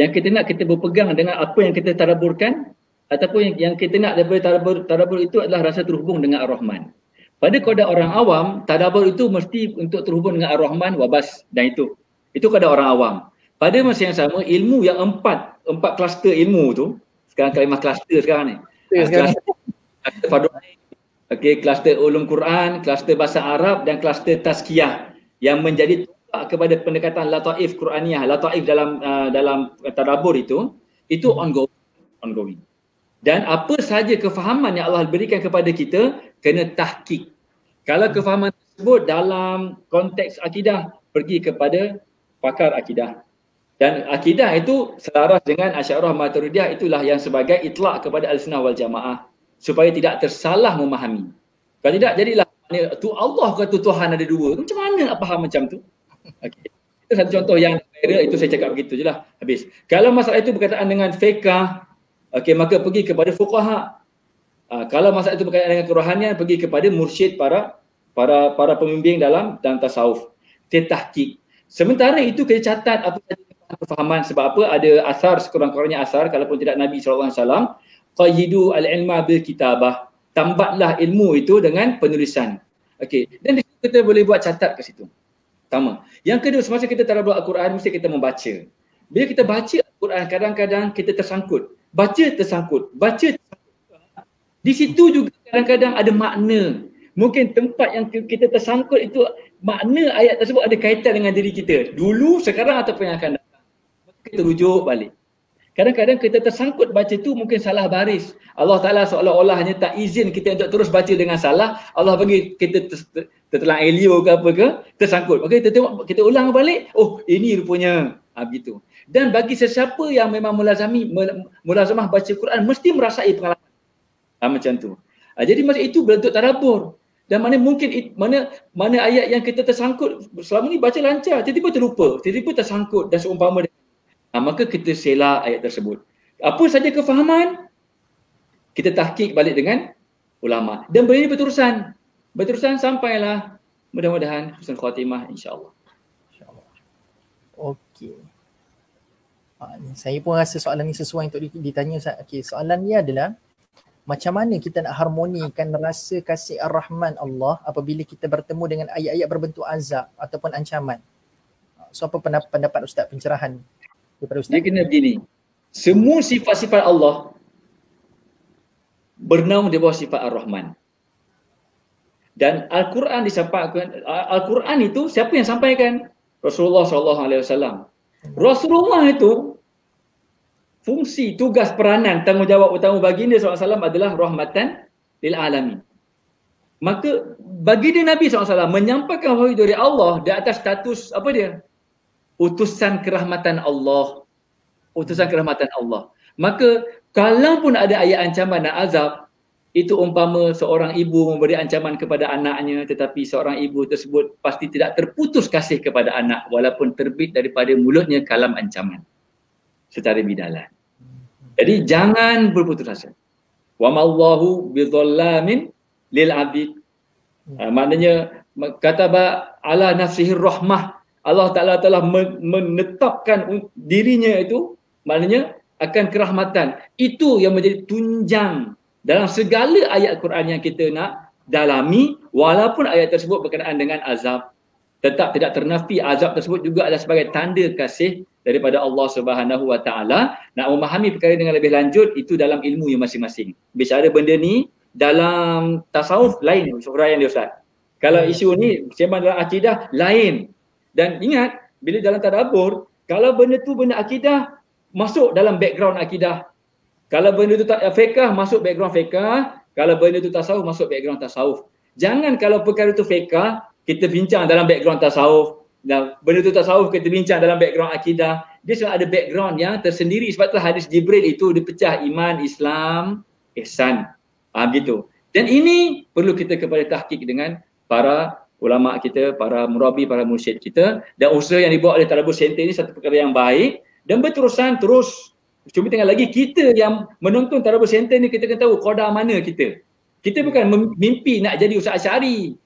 Yang kita nak, kita berpegang dengan apa yang kita tadabburkan, ataupun yang kita nak daripada tadabbur itu adalah rasa terhubung dengan Ar-Rahman. Pada kadar orang awam, tadabbur itu mesti untuk terhubung dengan Ar-Rahman wabas, dan itu kadar orang awam. Pada masa yang sama, ilmu yang empat kluster ilmu tu, sekarang kalimah kluster sekarang ni. Kluster fardu ain, kluster ulum Quran, kluster bahasa Arab dan kluster tazkiyah yang menjadi kepada pendekatan lataif Qur'aniyah, lataif dalam tadabbur itu ongoing. Dan apa sahaja kefahaman yang Allah berikan kepada kita kena tahqiq. Kalau kefahaman tersebut dalam konteks akidah, pergi kepada pakar akidah. Dan akidah itu selaras dengan Asy'ariyah Maturidiyah, itulah yang sebagai itlaq kepada Ahlussunnah wal Jamaah, supaya tidak tersalah memahami. Kalau tidak, jadilah tu Allah kata Tuhan ada dua. Macam mana nak faham macam tu? Okay. Itu satu contoh yang itu saya cakap begitu je lah. Habis. Kalau masalah itu berkaitan dengan fiqh, maka pergi kepada fuqaha. Kalau masalah itu berkaitan dengan kerohanian, pergi kepada mursyid para pembimbing dalam tasawuf. Tahqiq. Sementara itu kita catat apa saja kefahaman, sebab apa ada asar, sekurang-kurangnya asar, kalaupun tidak Nabi SAW, qayyidu al-ilma bil kitabah. Tambatlah ilmu itu dengan penulisan. Dan di situ kita boleh buat catat ke situ. Pertama. Yang kedua, semasa kita tadabbur Al-Quran, mesti kita membaca. Bila kita baca Al-Quran, kadang-kadang kita tersangkut. Baca tersangkut. Di situ juga kadang-kadang ada makna. Mungkin tempat yang kita tersangkut itu, makna ayat tersebut ada kaitan dengan diri kita. Dulu, sekarang ataupun yang akan datang. Kita rujuk balik. Kadang-kadang kita tersangkut baca tu mungkin salah baris. Allah Ta'ala seolah-olah hanya tak izin kita untuk terus baca dengan salah. Allah bagi kita tertelang elio ke apa ke, tersangkut. Maka kita tengok, kita ulang balik, oh ini rupanya. Begitu. Dan bagi sesiapa yang memang mulazamah baca Quran, mesti merasai pengalaman. Macam tu. Jadi masa itu bentuk tadabbur. Dan mana mungkin mana ayat yang kita tersangkut selama ni baca lancar, tiba-tiba terlupa, tiba-tiba tersangkut dan seumpama dengan maka kita sela ayat tersebut. Apa saja kefahaman, kita tahqiq balik dengan ulama. Dan benda ini berterusan sampailah mudah-mudahan husnul khatimah insya-Allah. InsyaAllah. Okey. Saya pun rasa soalan ni sesuai untuk ditanya Ustaz. Okey, soalan ni adalah macam mana kita nak harmonikan rasa kasih Ar-Rahman Allah apabila kita bertemu dengan ayat-ayat berbentuk azab ataupun ancaman. So apa pendapat Ustaz, pencerahan daripada Ustaz? Dia kena begini. Semua sifat-sifat Allah bernaung di bawah sifat Ar-Rahman. Dan Al-Quran disampaikan, Al-Quran itu siapa yang sampaikan? Rasulullah SAW. Rasulullah itu fungsi, tugas, peranan, tanggungjawab utama baginda SAW adalah rahmatan lil alamin. Maka baginda Nabi SAW menyampaikan wahyu dari Allah di atas status apa dia? Utusan kerahmatan Allah. Utusan kerahmatan Allah. Maka kalaupun ada ayat ancaman dan azab, itu umpama seorang ibu memberi ancaman kepada anaknya, tetapi seorang ibu tersebut pasti tidak terputus kasih kepada anak walaupun terbit daripada mulutnya kalam ancaman secara bidalan. Jadi jangan berputus asa. Wa mallahu bidzallamin lil abid. Maknanya kataba ala nafsihi rahmah. Allah Taala telah menetapkan dirinya itu, maknanya akan kerahmatan. Itu yang menjadi tunjang dalam segala ayat Quran yang kita nak dalami, walaupun ayat tersebut berkenaan dengan azab. Tetap tidak ternafi azab tersebut juga adalah sebagai tanda kasih daripada Allah Subhanahu Wa Taala. Nak memahami perkara dengan lebih lanjut itu dalam ilmu yang masing-masing. Bicara benda ni dalam tasawuf lain huraian dia Ustaz. Kalau isu ni sembang dalam akidah lain. Dan ingat bila dalam tadabbur, kalau benda tu benda akidah masuk dalam background akidah. Kalau benda tu tak fiqh masuk background fiqh. Kalau benda tu tasawuf masuk background tasawuf. Jangan kalau perkara tu fiqh kita bincang dalam background tasawuf, dan benda tu tasawuf kita bincang dalam background akidah. Dia selalu ada background yang tersendiri. Sebab tu hadis Jibril itu dipecah iman, Islam, ihsan. Begitu. Dan ini perlu kita kepada tahqiq dengan para ulama kita, para murabi, para mursyid kita. Dan usaha yang dibuat oleh Tadabbur Center ini satu perkara yang baik dan berterusan terus. Cuma tinggal lagi kita yang menonton Tadabbur Center ni, kita kena tahu qada mana kita. Kita bukan mimpi nak jadi Ustaz Asy'ari.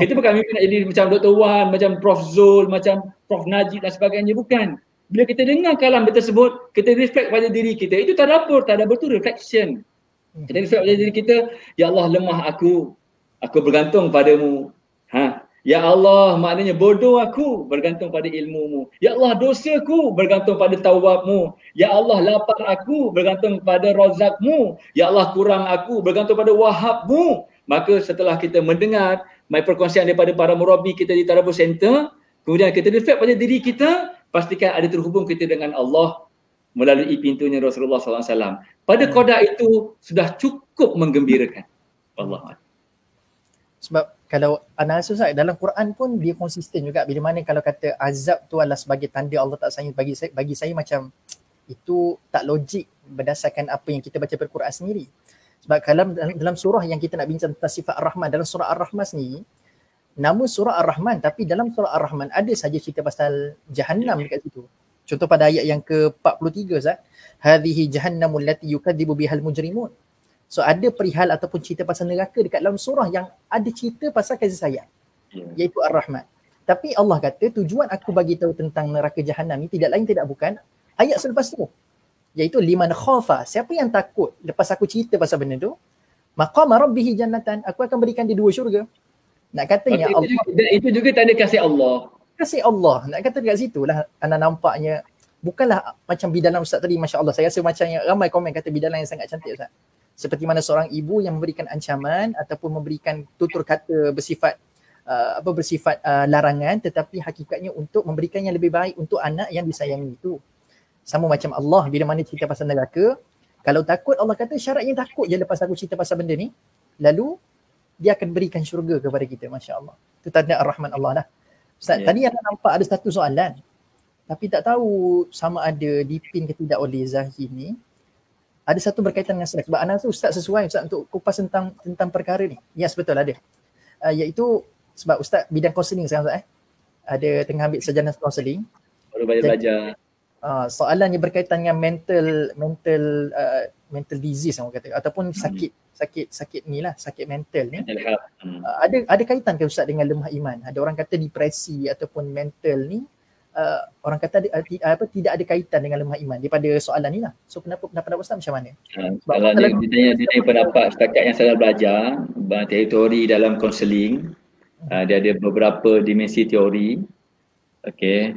Kita bukan mimpi nak jadi macam Dr. Wan, macam Prof Zul, macam Prof Najib dan sebagainya. Bukan. Bila kita dengar kalam tersebut, kita reflect pada diri kita. Itu tadabbur. Tadabbur tu reflection. Kita reflect pada diri kita. Ya Allah, lemah aku. Aku bergantung padamu. Ya Allah, maknanya bodoh aku bergantung pada ilmumu. Ya Allah, dosaku bergantung pada taubatmu. Ya Allah, lapar aku bergantung pada razakmu. Ya Allah, kurang aku bergantung pada wahabmu. Maka setelah kita mendengar perkongsian daripada para murabi kita di Tadabbur Center, kemudian kita reflect pada diri kita, pastikan ada terhubung kita dengan Allah melalui pintunya Rasulullah SAW. Pada qada itu sudah cukup menggembirakan. Allah. Sebab kalau analisa Ustaz, dalam Quran pun dia konsisten juga bila mana kalau kata azab tu adalah sebagai tanda Allah tak sayang, bagi saya macam itu tak logik berdasarkan apa yang kita baca Al-Quran sendiri. Sebab dalam surah yang kita nak bincang tentang sifat Ar-Rahman, dalam surah Ar-Rahman sendiri, nama surah Ar-Rahman, tapi dalam surah Ar-Rahman ada saja cerita pasal Jahannam dekat situ. Contoh pada ayat yang ke-43 Ustaz, hadhihi jahannamul lati yukadzibu bihal mujrimun. So ada perihal ataupun cerita pasal neraka dekat dalam surah yang ada cerita pasal kasih sayang, iaitu Ar-Rahman. Tapi Allah kata tujuan aku bagi tahu tentang neraka Jahannam ni tidak lain tidak bukan ayat selepas tu, iaitu liman khafa, siapa yang takut lepas aku cerita pasal benda tu, maqama rabbihi jannatan, aku akan berikan dia 2 syurga. Nak katanya Allah, itu juga tanda kasih Allah. Kasih Allah. Nak kata dekat situ lah anda nampaknya bukanlah macam bidalan Ustaz tadi, Masya Allah. Saya rasa macam yang ramai komen kata bidalan yang sangat cantik Ustaz. Seperti mana seorang ibu yang memberikan ancaman ataupun memberikan tutur kata bersifat larangan, tetapi hakikatnya untuk memberikan yang lebih baik untuk anak yang disayangi itu. Sama macam Allah bila mana cerita pasal neraka, kalau takut Allah kata syaratnya takut je lepas aku cerita pasal benda ni, lalu dia akan berikan syurga kepada kita. Masya Allah. Itu tanda Ar-Rahman Allah lah. Ustaz, tadi anda nampak ada satu soalan, tapi tak tahu sama ada dipin ke tidak oleh Zahir ni. Ada satu berkaitan dengan selek. Sebab anak tu Ustaz sesuai Ustaz untuk kupas tentang perkara ni. Yes, betul ada. iaitu sebab Ustaz bidang kaunseling sekarang Ustaz ada tengah ambil sarjana kaunseling. Baru belajar. Soalan yang berkaitan dengan mental disease orang kata, ataupun sakit ni lah, sakit mental ni. Ada kaitan ke Ustaz dengan lemah iman? Ada orang kata depresi ataupun mental ni orang kata tidak ada kaitan dengan lemah iman daripada soalan ni lah. So pendapat Ustaz macam mana? Kalau ditanya pendapat setakat yang saya belajar teori dalam kaunseling, dia ada beberapa dimensi teori. Okey,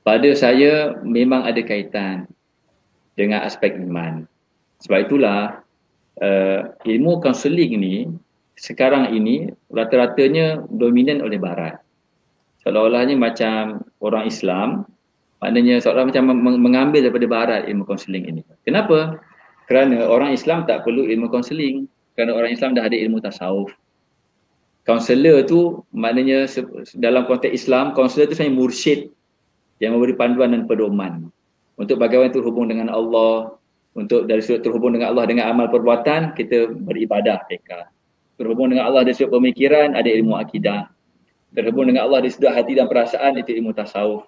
pada saya memang ada kaitan dengan aspek iman. Sebab itulah ilmu kaunseling ni sekarang ini rata-ratanya dominan oleh barat. Seolah-olahnya macam orang Islam, maknanya seolah macam mengambil daripada barat ilmu kaunseling ini. Kenapa? Kerana orang Islam tak perlu ilmu kaunseling. Kerana orang Islam dah ada ilmu tasawuf. Kaunselor tu maknanya dalam konteks Islam, kaunselor tu sebenarnya mursyid yang memberi panduan dan pedoman untuk bagaimana terhubung dengan Allah, untuk dari sudut terhubung dengan Allah dengan amal perbuatan, kita beribadah mereka. Terhubung dengan Allah dari sudut pemikiran, ada ilmu akidah. Terhubung dengan Allah dari sudut hati dan perasaan, itu ilmu tasawuf.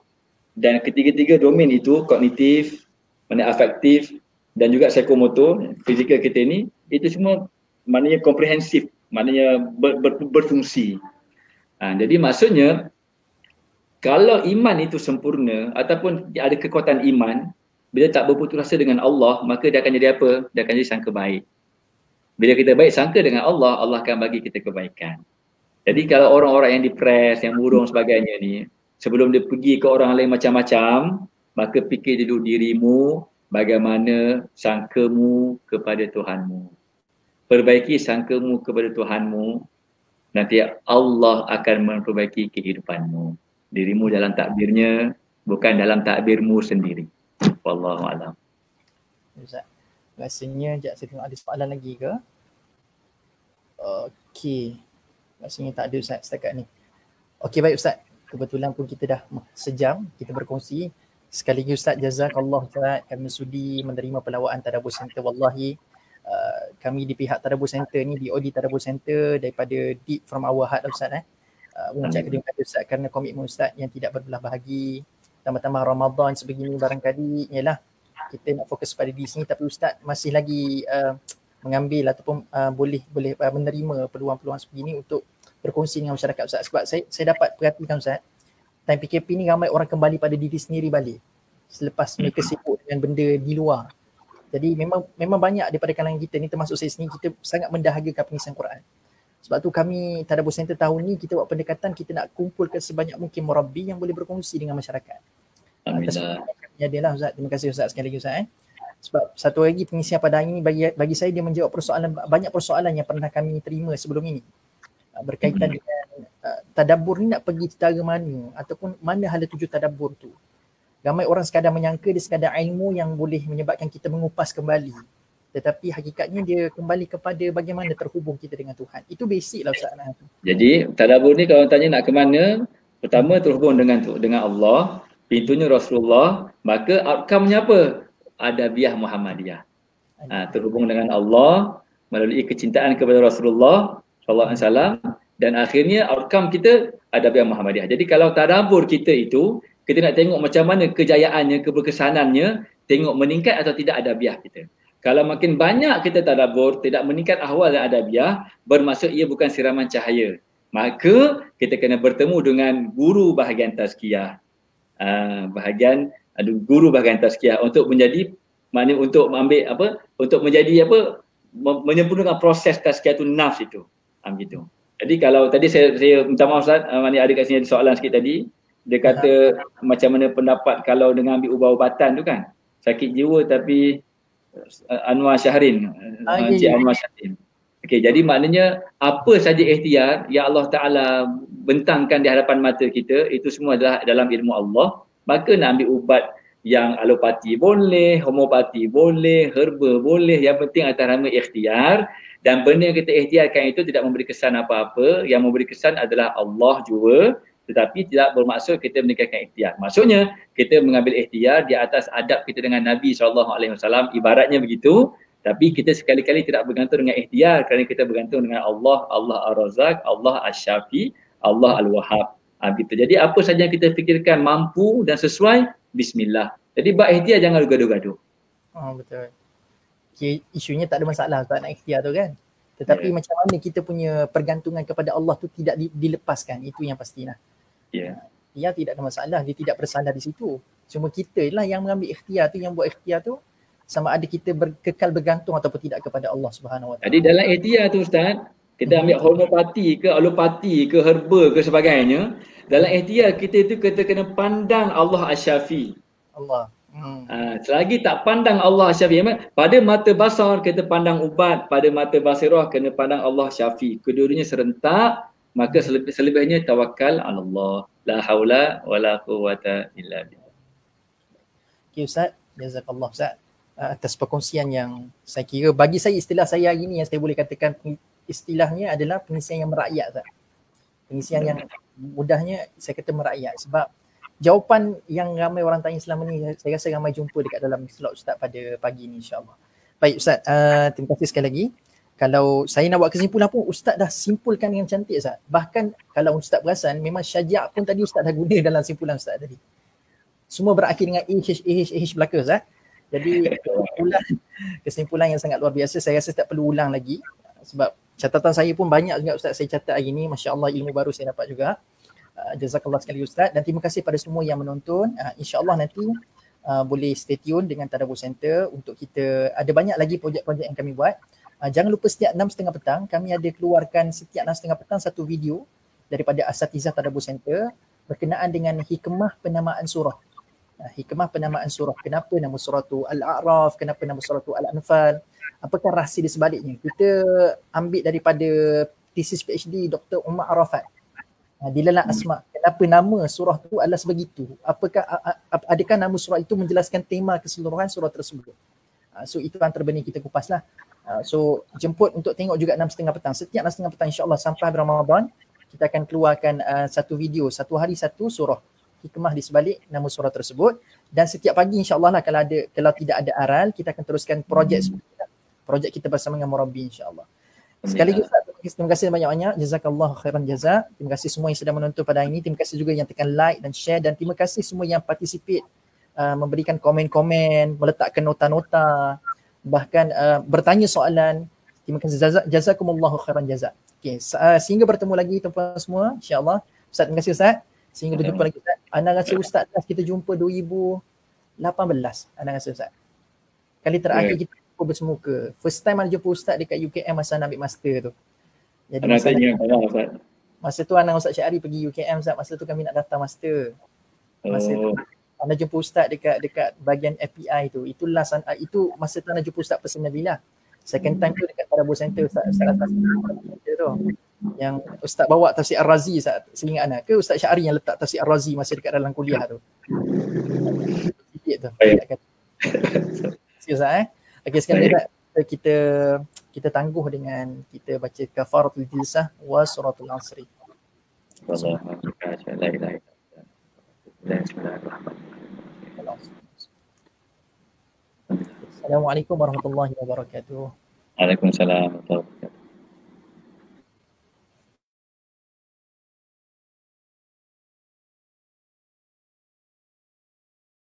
Dan ketiga-tiga domain itu, kognitif, afektif dan juga psikomotor, fizikal kita ni, itu semua maknanya komprehensif, maknanya berfungsi. Jadi maksudnya, kalau iman itu sempurna ataupun ada kekuatan iman, bila tak berputus asa dengan Allah, maka dia akan jadi apa? Dia akan jadi sangka baik. Bila kita baik sangka dengan Allah, Allah akan bagi kita kebaikan. Jadi kalau orang-orang yang depres, yang murung sebagainya ni, sebelum dia pergi ke orang lain macam-macam, maka fikir dulu dirimu, bagaimana sangkamu kepada Tuhanmu. Perbaiki sangkamu kepada Tuhanmu, nanti Allah akan memperbaiki kehidupanmu. Dirimu dalam takbirnya, bukan dalam takbirmu sendiri. Wallahu a'lam. Ustaz, rasanya sekejap saya tengok ada soalan lagi ke? Okey. Rasanya tak ada Ustaz setakat ni. Okey, baik Ustaz. Kebetulan pun kita dah sejam kita berkongsi. Sekali lagi Ustaz, jazakallah Ustaz, kami sudi menerima pelawaan Tadabbur Center. Wallahi kami di pihak Tadabbur Center ni, DOD Tadabbur Center, daripada deep from our heart Ustaz mengucap terima kasih Ustaz kerana komitmen Ustaz yang tidak berbelah bahagi. Tambah-tambah Ramadan sebegini barangkali ialah kita nak fokus pada diri sini, tapi Ustaz masih lagi mengambil ataupun boleh menerima peluang-peluang sebegini untuk berkongsi dengan masyarakat Ustaz. Sebab saya dapat perhatikan Ustaz, time PKP ni ramai orang kembali pada diri sendiri balik selepas mereka sibuk dengan benda di luar. Jadi memang banyak daripada kalangan kita ni, termasuk saya sendiri, kita sangat mendahagakan pengisian Quran. Sebab tu kami Tadabbur Center tahun ni kita buat pendekatan, kita nak kumpulkan sebanyak mungkin murabbi yang boleh berkongsi dengan masyarakat. Alhamdulillah. Adalah Ustaz, terima kasih Ustaz sekali lagi Ustaz. Sebab satu lagi pengisian pada hari ini bagi saya dia menjawab banyak persoalan yang pernah kami terima sebelum ini. Berkaitan dengan tadabbur ni nak pergi setara mana ataupun mana hala tuju tadabbur tu. Ramai orang sekadar menyangka dia sekadar ilmu yang boleh menyebabkan kita mengupas kembali. Tetapi hakikatnya dia kembali kepada bagaimana terhubung kita dengan Tuhan. Itu basic lah Ustaz. Jadi tadabbur ni kalau tanya nak ke mana, pertama terhubung dengan Allah, pintunya Rasulullah, maka outcome-nya apa? Adabiah Muhammadiyah. Terhubung dengan Allah melalui kecintaan kepada Rasulullah sallallahu alaihi wasallam, dan akhirnya outcome kita Adabiah Muhammadiyah. Jadi kalau tadabbur kita itu, kita nak tengok macam mana kejayaannya, keberkesanannya, tengok meningkat atau tidak adabiah kita. Kalau makin banyak kita tadabbur, tidak meningkat ahwal dan adabiah, bermaksud ia bukan siraman cahaya. Maka kita kena bertemu dengan guru bahagian tazkiyah. Guru bahagian tazkiyah untuk menjadi, maknanya untuk mengambil apa, untuk menjadi apa, menyempurnakan proses tazkiyah tu nafs itu. Gitu. Jadi kalau tadi saya minta maaf Ustaz, ada kat sini ada soalan sikit tadi. Dia kata macam mana pendapat kalau dengan ambil ubat-ubatan tu kan. Sakit jiwa tapi Anwar Syahrin, Encik Anwar Syahrin. Okey, jadi maknanya apa saja ikhtiar yang Allah Ta'ala bentangkan di hadapan mata kita, itu semua adalah dalam ilmu Allah. Maka nak ambil ubat yang alopati boleh, homopati boleh, herba boleh, yang penting atas nama ikhtiar. Dan benda yang kita ikhtiarkan itu tidak memberi kesan apa-apa, yang memberi kesan adalah Allah jua, tetapi tidak bermaksud kita meningkatkan ikhtiar. Maksudnya kita mengambil ikhtiar di atas adab kita dengan Nabi SAW, ibaratnya begitu. Tapi kita sekali-kali tidak bergantung dengan ikhtiar kerana kita bergantung dengan Allah, Allah Ar-Razak, Allah Asy-Syafi, Allah Al-Wahhab. Gitu. Jadi apa saja yang kita fikirkan mampu dan sesuai, bismillah. Jadi buat ikhtiar jangan gaduh-gaduh. Betul. Okay, isunya tak ada masalah tak nak ikhtiar tu kan. Tetapi macam mana kita punya pergantungan kepada Allah tu tidak dilepaskan, itu yang pastilah. Dia tidak ada masalah, dia tidak bersalah di situ. Cuma kita lah yang mengambil ikhtiar tu, yang buat ikhtiar tu sama ada kita kekal bergantung ataupun tidak kepada Allah Subhanahu Wa Taala. Jadi dalam ikhtiar tu Ustaz, kita ambil homeopati ke alopati ke herba ke sebagainya, dalam ikhtiar kita itu kita kena pandang Allah Asy-Syafi. Allah. Selagi tak pandang Allah Syafi, pada mata basar kita pandang ubat, pada mata basirah kena pandang Allah Syafi. Kedua-duanya serentak, maka selebihnya tawakal ala Allah. La haula wala quwwata illa billah. Okay Ustaz, jazakallah Ustaz atas perkongsian yang saya kira bagi saya istilah saya hari ni yang saya boleh katakan istilahnya adalah pengisian yang merakyat Ustaz. Pengisian yang mudahnya saya kata merakyat sebab jawapan yang ramai orang tanya selama ni saya rasa ramai jumpa dekat dalam slot Ustaz pada pagi ni insyaAllah. Baik Ustaz, terima kasih sekali lagi. Kalau saya nak buat kesimpulan pun Ustaz dah simpulkan dengan cantik Ustaz. Bahkan kalau Ustaz perasan memang syajak pun tadi Ustaz dah guna dalam simpulan Ustaz tadi. Semua berakhir dengan AH belaka Ustaz. Jadi kesimpulan yang sangat luar biasa, saya rasa tak perlu ulang lagi sebab catatan saya pun banyak juga Ustaz saya catat hari ni. Masya Allah ilmu baru saya dapat juga. Jazakallah sekali Ustaz dan terima kasih pada semua yang menonton. InsyaAllah nanti boleh stay tune dengan Tadabbur Center untuk kita ada banyak lagi projek-projek yang kami buat. Jangan lupa setiap 6.30 petang kami ada keluarkan setiap 6.30 petang satu video daripada Asatizah Tadabbur Center berkenaan dengan hikmah penamaan surah. Hikmah penamaan surah. Kenapa nama surah tu Al-A'raf, kenapa nama surah tu Al-Anfal, apakah rahsia di sebaliknya. Kita ambil daripada tesis PhD Dr. Umar Arafat. Dilalah asma. Kenapa nama surah tu adalah sebegitu? Adakah nama surah itu menjelaskan tema keseluruhan surah tersebut? So itu antara benda kita kupas lah. So jemput untuk tengok juga 6.30 petang. Setiap 6.30 petang insyaAllah sampai Ramadan kita akan keluarkan satu video, satu hari satu surah. Hikmah di sebalik nama surah tersebut. Dan setiap pagi insyaAllah lah kalau tidak ada aral kita akan teruskan projek kita bersama dengan Murabbi insyaAllah. Sekali lagi terima kasih banyak-banyak. Jazakallah khairan jazak. Terima kasih semua yang sedang menonton pada hari ini. Terima kasih juga yang tekan like dan share dan terima kasih semua yang participate, memberikan komen-komen, meletakkan nota-nota, bahkan bertanya soalan. Terima kasih. Jazakumullahu khairan jazak. Okay. Sehingga bertemu lagi tuan-tuan semua insya-Allah. Ustaz, terima kasih Ustaz. Sehingga berjumpa lagi Ustaz. Ana rasa Ustaz kita jumpa 2018. Ana rasa Ustaz. Kali terakhir kita bersemuka. First time ana jumpa Ustaz dekat UKM masa nak ambil master tu. Jadi masa tu anak Ustaz Syahri pergi UKM Ustaz. Masa tu kami nak daftar master. Masa tu ana jumpa Ustaz dekat bahagian API tu. Itulah itu masa tu ana jumpa Ustaz personally lah. Second time tu dekat Tadabbur Center Ustaz atas tu. Yang Ustaz bawa tafsir Ar-Razi Ustaz. Seingat ana ke Ustaz Syahri yang letak tafsir Ar-Razi masa dekat dalam kuliah tu. Sikit tu. Ustaz okey sekali lagi kita tangguh dengan kita baca kafaratul jilsah wa suratul asri. Assalamualaikum warahmatullahi wabarakatuh. Waalaikumsalam warahmatullahi wabarakatuh.